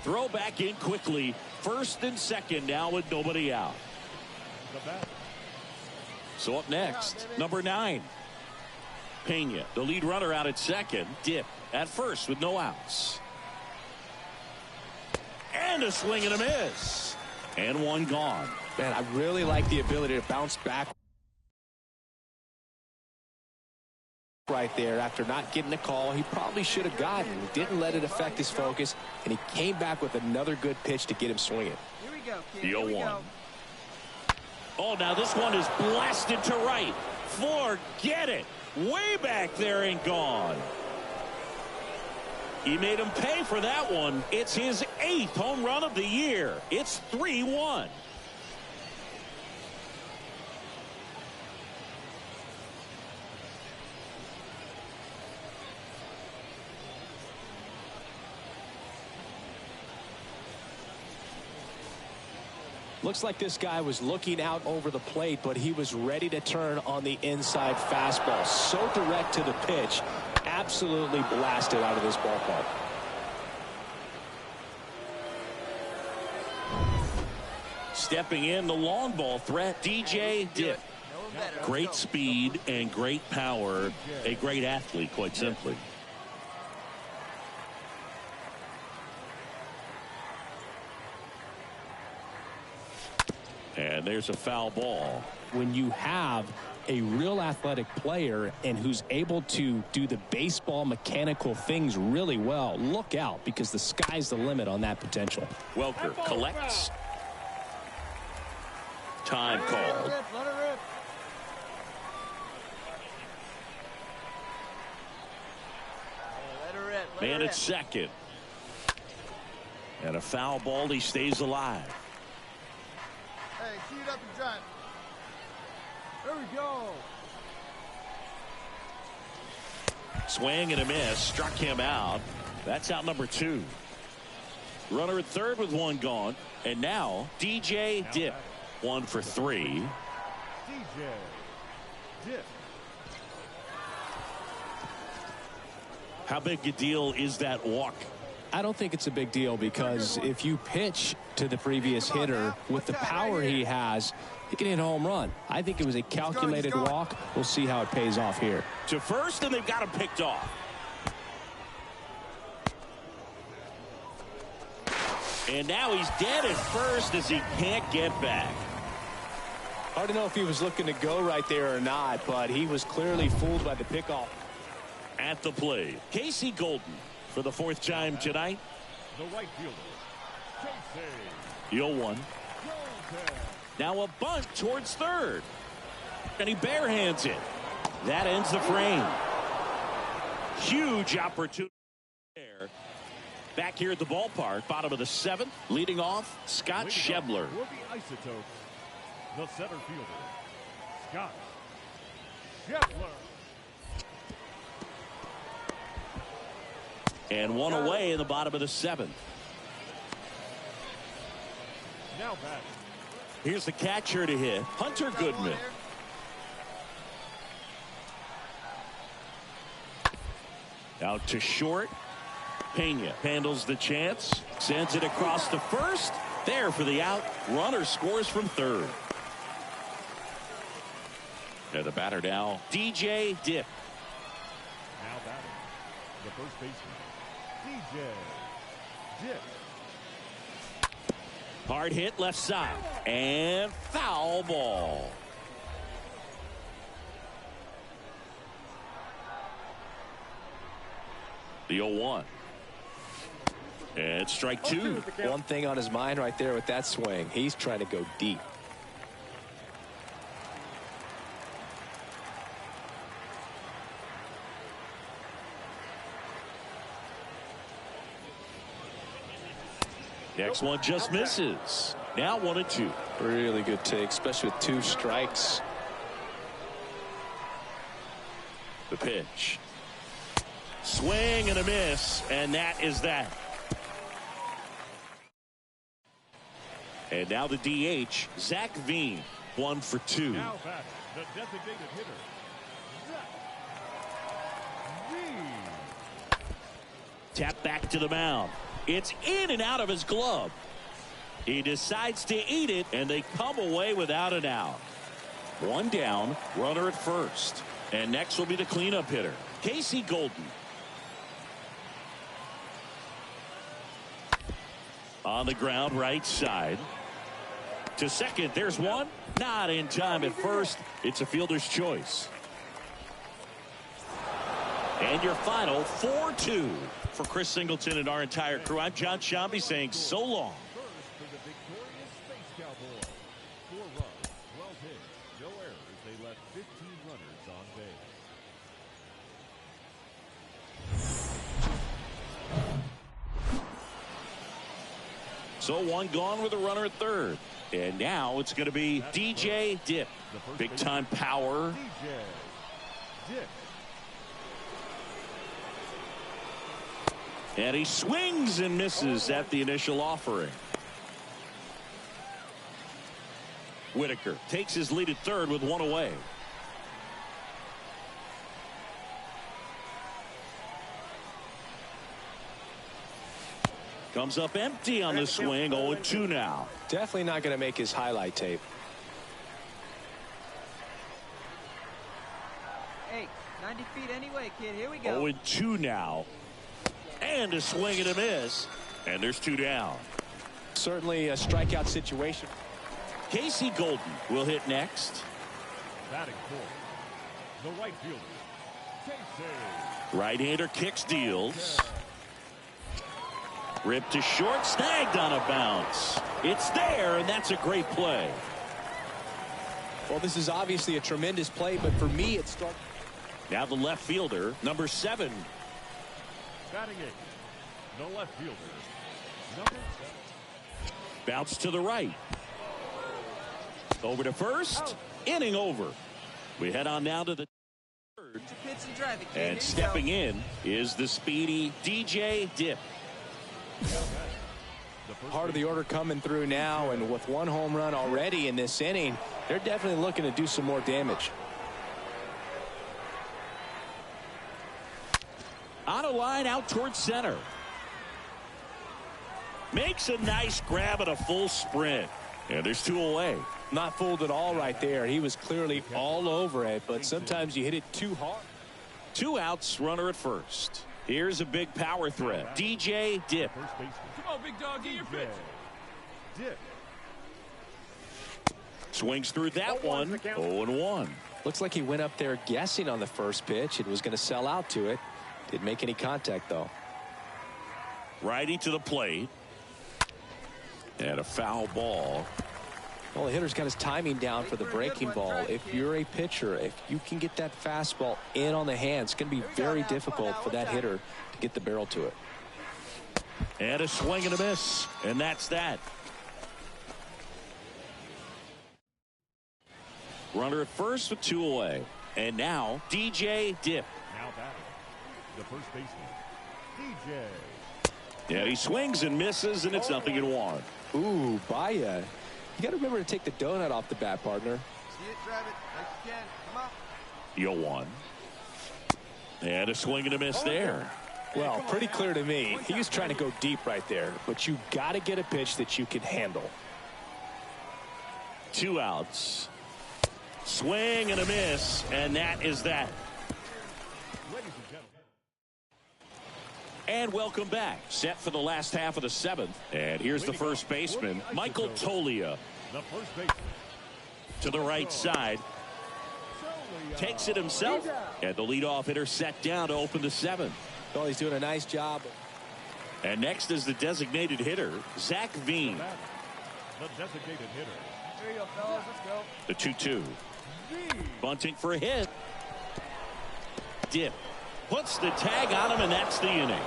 Throw back in quickly. First and second now with nobody out. So up next, number 9. Pena, the lead runner out at second. Dip at first with no outs. And a swing and a miss. And 1 gone. Man, I really like the ability to bounce back right there after not getting a call he probably should have gotten. He didn't let it affect his focus, and he came back with another good pitch to get him swinging. Here we go, kid. The Here we 0-1. go. Oh, now this one is blasted to right. Forget it. Way back there and gone. He made him pay for that one. It's his 8th home run of the year. It's 3-1. Looks like this guy was looking out over the plate, but he was ready to turn on the inside fastball. So direct to the pitch. Absolutely blasted out of this ballpark. Stepping in, the long ball threat, DJ Dip. Great speed and great power. A great athlete, quite simply. And there's a foul ball. When you have a real athletic player and who's able to do the baseball mechanical things really well, look out, because the sky's the limit on that potential. Welker collects. Time called. Let her rip. Let her rip. Man at second. And a foul ball. He stays alive. Hey, tee it up and drive. There we go. Swing and a miss. Struck him out. That's out number 2. Runner at third with one gone. And now DJ Dip. 1 for 3. DJ Dip. How big a deal is that walk? I don't think it's a big deal, because if you pitch to the previous hitter with the power he has, he can hit a home run. I think it was a calculated walk. We'll see how it pays off here. To first, and they've got him picked off. And now he's dead at first as he can't get back. Hard to know if he was looking to go right there or not, but he was clearly fooled by the pickoff. At the plate, Casey Golden for the 4th time tonight. The right fielder, Casey. 0-1. Now a bunt towards third. And he barehands it. That ends the frame. Huge opportunity there. Back here at the ballpark, bottom of the 7th, leading off, Scott Schebler. For the Isotopes, the center fielder, Scott Schebler. And one away in the bottom of the 7th. Now batting. Here's the catcher to hit, Hunter Goodman. Out to short. Pena handles the chance, sends it across to first. There for the out. Runner scores from third. And the batter now, DJ Dip. Now batting, the first baseman, DJ Dip. Hard hit left side. And foul ball. The 0-1. And strike 2. One thing on his mind right there with that swing. He's trying to go deep. Next one just misses. Now 1-2. Really good take, especially with 2 strikes. The pitch. Swing and a miss, and that is that. And now the DH, Zach Veen, 1 for 2. Now back, the designated hitter, Zach Veen. Tap back to the mound. It's in and out of his glove. He decides to eat it, and they come away without an out. 1 down, runner at first. And next will be the cleanup hitter, Casey Golden. On the ground, right side. To second, there's one. Not in time at first. It's a fielder's choice. And your final 4-2. For Chris Singleton and our entire crew, I'm John Shambi saying so long. First for the victorious Space Cowboys. 4 runs, 12 hits, no errors. They left 15 runners on base. So 1 gone with a runner at third. And now it's going to be DJ Dip. Big time power. DJ Dip. And he swings and misses at the initial offering. Whitaker takes his lead at third with 1 away. Comes up empty on the swing. 0-2 now. Definitely not going to make his highlight tape. Hey, 90 feet anyway, kid. Here we go. 0-2 now. And a swing and a miss. And there's 2 down. Certainly a strikeout situation. Casey Golden will hit next. Batting fourth, the right fielder, Casey. Right-hander kicks, deals. Ripped to short, snagged on a bounce. It's there, and that's a great play. Well, this is obviously a tremendous play, but for me, it starts. Now the left fielder, number 7. Batting eighth, the left fielder, number 7. Bounce to the right. Over to first. Inning over. We head on now to the third. And stepping in is the speedy DJ Dip. Part of the order coming through now, and with 1 home run already in this inning, they're definitely looking to do some more damage. On a line out towards center. Makes a nice grab at a full sprint. And there's 2 away. Not fooled at all right there. He was clearly all over it, but sometimes you hit it too hard. 2 outs, runner at first. Here's a big power threat. DJ Dip. Come on, big dog, get your pitch. Dip. Swings through that one. 0-1. Looks like he went up there guessing on the first pitch and was going to sell out to it. Didn't make any contact, though. Righty to the plate. And a foul ball. Well, the hitter's got his timing down for the breaking ball. If you're a pitcher, if you can get that fastball in on the hand, it's going to be very difficult for that hitter to get the barrel to it. And a swing and a miss. And that's that. Runner at first with 2 away. And now DJ Dip. Now batting, the first baseman, DJ. Yeah, he swings and misses, and it's 0-1. Ooh, Baya. You got to remember to take the donut off the bat, partner. See it, drive it. Like you can. Come on. 0-1. And a swing and a miss there. Well, pretty clear to me. He was trying to go deep right there, but you got to get a pitch that you can handle. 2 outs. Swing and a miss, and that is that. And welcome back. Set for the last half of the 7th. And here's the first baseman, Michael Tolia. The first baseman. To the right side. Takes it himself. And the leadoff hitter set down to open the 7th. Well, he's doing a nice job. And next is the designated hitter, Zach Veen. The designated hitter. There you go, fellas. Let's go. The 2-2. Bunting for a hit. Dip. Puts the tag on him, and that's the inning.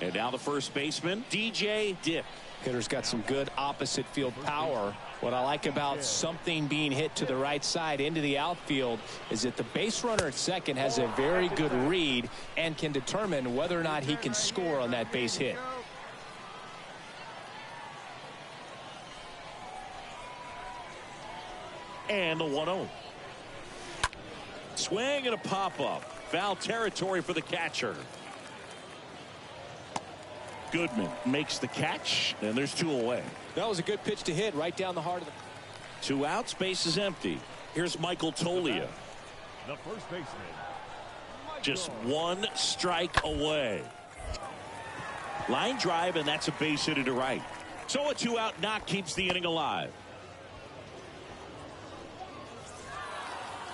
And now the first baseman, DJ Dip. Hitter's got some good opposite field power. What I like about something being hit to the right side into the outfield is that the base runner at second has a very good read and can determine whether or not he can score on that base hit. And the 1-0. Swing and a pop-up. Foul territory for the catcher. Goodman makes the catch, and there's 2 away. That was a good pitch to hit right down the heart of the... 2 outs, base is empty. Here's Michael Tolia. The first baseman. Just 1 strike away. Line drive, and that's a base hit to right. So a 2-out knock keeps the inning alive.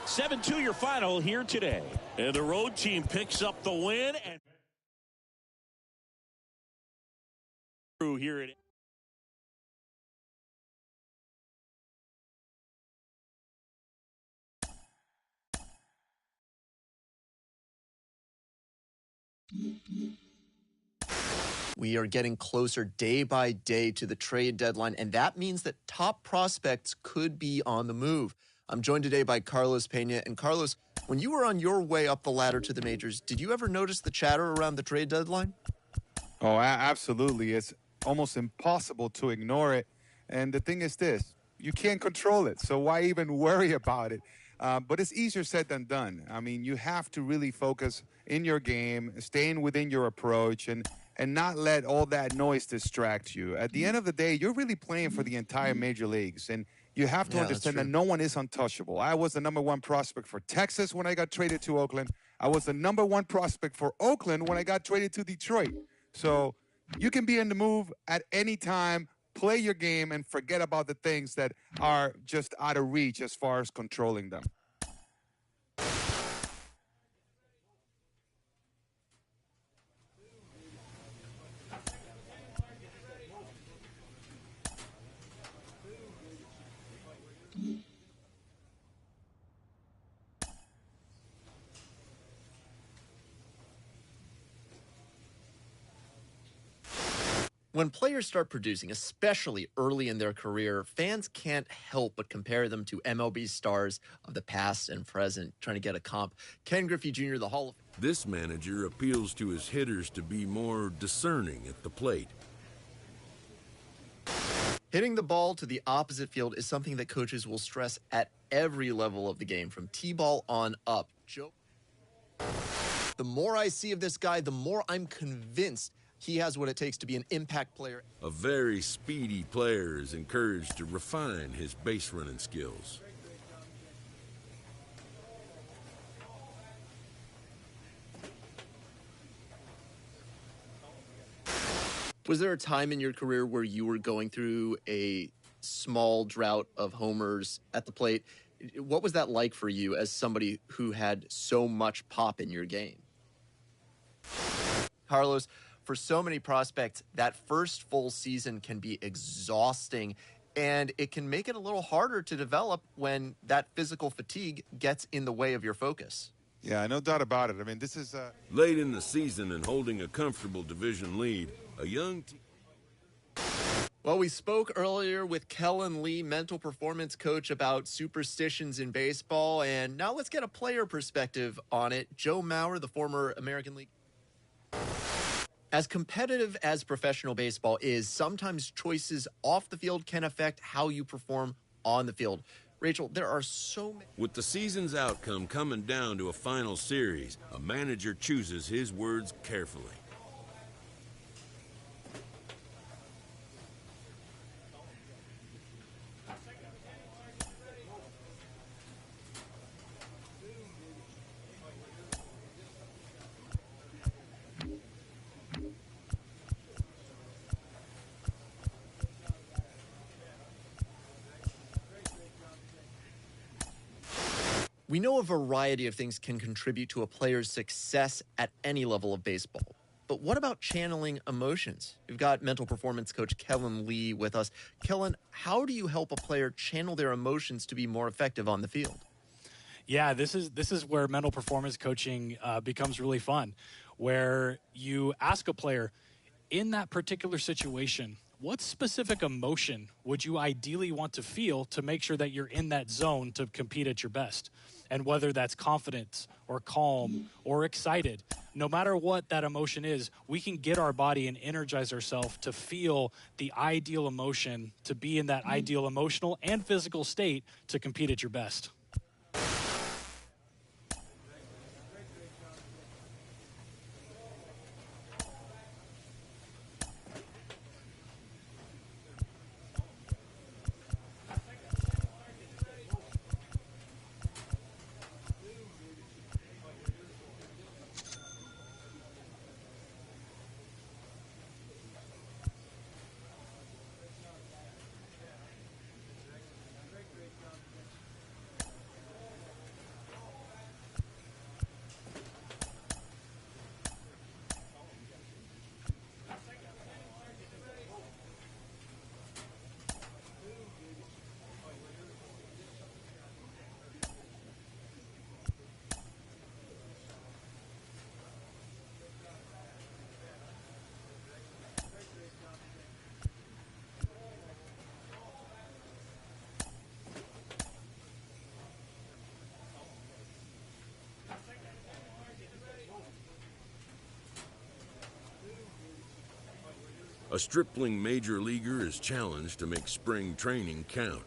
7-2 your final here today. And the road team picks up the win. And here it is. We are getting closer day by day to the trade deadline, and that means that top prospects could be on the move. I'm joined today by Carlos Pena. And Carlos, when you were on your way up the ladder to the majors, did you ever notice the chatter around the trade deadline? Oh, absolutely. It's almost impossible to ignore it. And the thing is this, you can't control it, so why even worry about it? But it's easier said than done. I mean, you have to really focus in your game, staying within your approach, and not let all that noise distract you. At the end of the day, you're really playing for the entire major leagues, and you have to understand that no one is untouchable. I was the #1 prospect for Texas when I got traded to Oakland. I was the #1 prospect for Oakland when I got traded to Detroit. So You can be in the move at any time, play your game, and forget about the things that are just out of reach as far as controlling them. When players start producing, especially early in their career, fans can't help but compare them to MLB stars of the past and present, trying to get a comp. Ken Griffey Jr., the Hall of Fame. This manager appeals to his hitters to be more discerning at the plate. Hitting the ball to the opposite field is something that coaches will stress at every level of the game, from T-ball on up. The more I see of this guy, the more I'm convinced he has what it takes to be an impact player. A very speedy player is encouraged to refine his base running skills. Was there a time in your career where you were going through a small drought of homers at the plate? What was that like for you as somebody who had so much pop in your game? Carlos, for so many prospects, that first full season can be exhausting, and it can make it a little harder to develop when that physical fatigue gets in the way of your focus. Yeah, no doubt about it. I mean, this is late in the season and holding a comfortable division lead, a young team. Well, we spoke earlier with Kellen Lee, mental performance coach, about superstitions in baseball, and now let's get a player perspective on it. Joe Mauer, the former American League. As competitive as professional baseball is, sometimes choices off the field can affect how you perform on the field. Rachel, there are so many. With the season's outcome coming down to a final series, a manager chooses his words carefully. We know a variety of things can contribute to a player's success at any level of baseball. But what about channeling emotions? We've got mental performance coach Kellen Lee with us. Kellen, how do you help a player channel their emotions to be more effective on the field? Yeah, this is where mental performance coaching becomes really fun, where you ask a player, in that particular situation, what specific emotion would you ideally want to feel to make sure that you're in that zone to compete at your best? And whether that's confidence or calm or excited, no matter what that emotion is, we can get our body and energize ourselves to feel the ideal emotion, to be in that ideal emotional and physical state to compete at your best. A stripling major leaguer is challenged to make spring training count.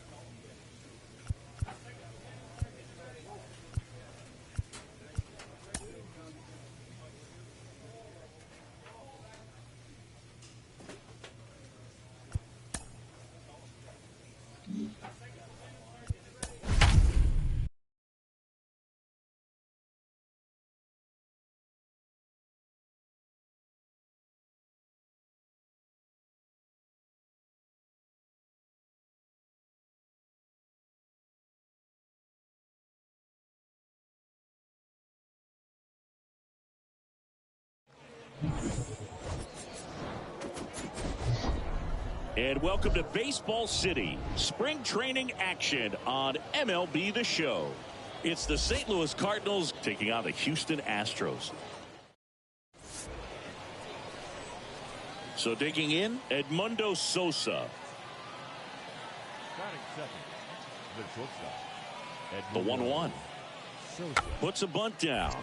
And welcome to Baseball City, spring training action on MLB The Show. It's the St. Louis Cardinals taking on the Houston Astros. So digging in, Edmundo Sosa. Batting second, the shortstop. The 1-1. Puts a bunt down.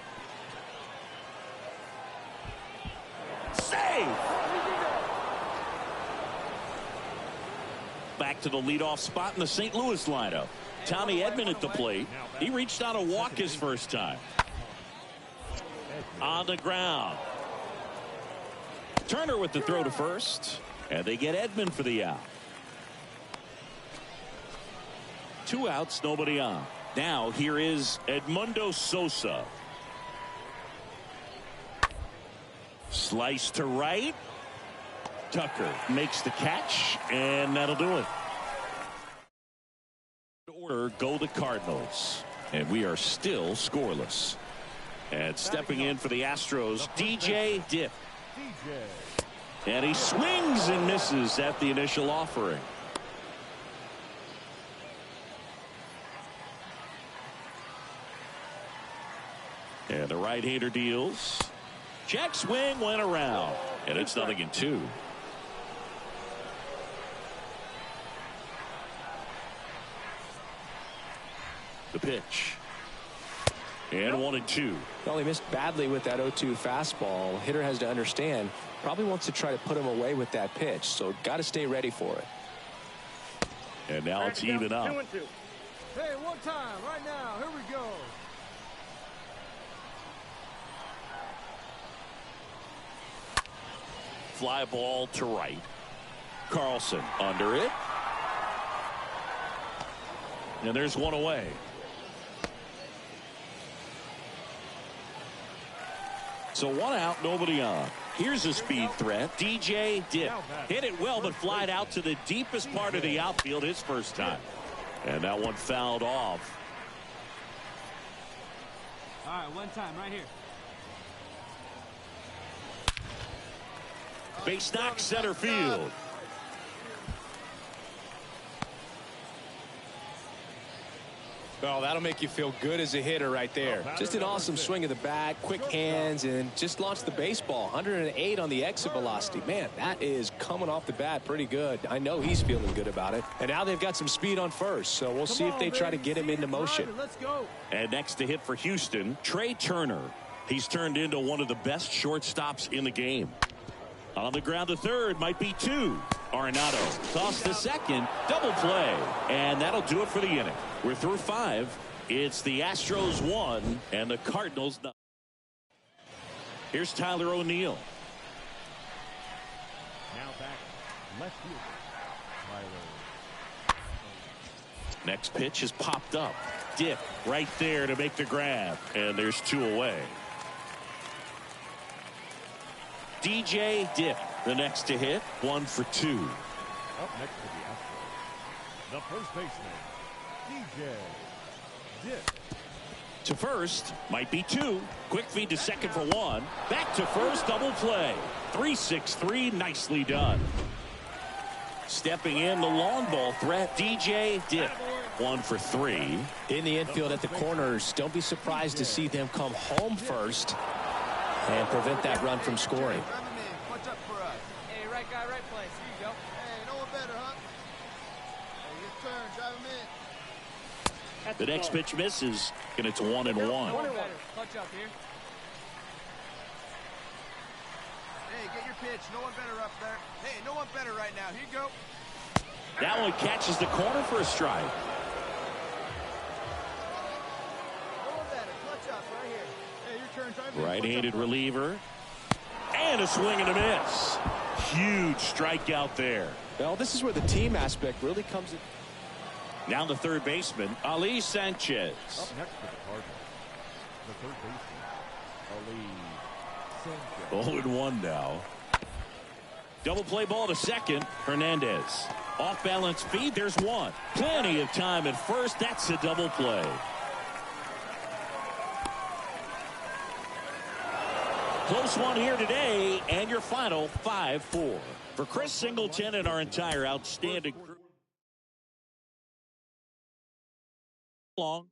Save! Back to the leadoff spot in the St. Louis lineup. Tommy Edman at the plate. He reached out a walk his first time. On the ground. Turner with the throw to first. And they get Edman for the out. 2 outs, nobody on. Now here is Edmundo Sosa. Slice to right. Tucker makes the catch, and that'll do it. Order go the Cardinals, and we are still scoreless. And stepping in for the Astros, DJ Dip. And he swings and misses at the initial offering. And the right-hander deals. Check swing went around, and it's 0-2. The pitch. And 1-2. Well, he missed badly with that 0-2 fastball. Hitter has to understand, probably wants to try to put him away with that pitch, so got to stay ready for it. And now it's even up. 2-2. Hey, one time, right now. Here we go. Fly ball to right. Carlson under it. And there's one away. So 1 out, nobody on. Here's a speed threat. DJ Dip hit it well, but flied out to the deepest part of the outfield his first time. And that one fouled off. All right, one time right here. Base knock center field. Well, that'll make you feel good as a hitter right there. Just an awesome swing of the bat, quick hands, and just launched the baseball. 108 on the exit velocity. Man, that is coming off the bat pretty good. I know he's feeling good about it. And now they've got some speed on first, so we'll see if they try to get him into motion. Let's go. And next to hit for Houston, Trey Turner. He's turned into one of the best shortstops in the game. On the ground to third, might be 2. Arenado toss to second, double play, and that'll do it for the inning. We're through 5. It's the Astros 1 and the Cardinals 9. Here's Tyler O'Neill. Now back left field. Next pitch is popped up. Dip right there to make the grab, and there's 2 away. DJ Dip, the next to hit, 1 for 2. Up next to the Astros, the first baseman, DJ Dip. To first, might be 2. Quick feed to second for 1. Back to first, double play. 3-6-3, nicely done. Stepping in, the long ball threat, DJ Dip, 1 for 3. In the infield at the corners, don't be surprised to see them come home first and prevent that run from scoring. What's up for us? Hey, right guy, right place. Here you go. Hey, no one better, huh? Hey, your turn. Drive him in. The next pitch misses, and it's 1-1. No one better. Clutch up here. Hey, get your pitch. No one better up there. Hey, no one better right now. Here you go. That one catches the corner for a strike. No one better. Clutch up right here. Hey, your turn. Drive him in. Right-handed reliever. And a swing and a miss. Huge strikeout there. Well, this is where the team aspect really comes in. Now the third baseman, Ali Sanchez. Up next to the Cardinals, the third baseman, Ali Sanchez. 0-1 now. Double play ball to second. Hernandez. Off balance feed. There's 1. Plenty of time at first. That's a double play. Close one here today, and your final 5-4. For Chris Singleton and our entire outstanding crew. Long.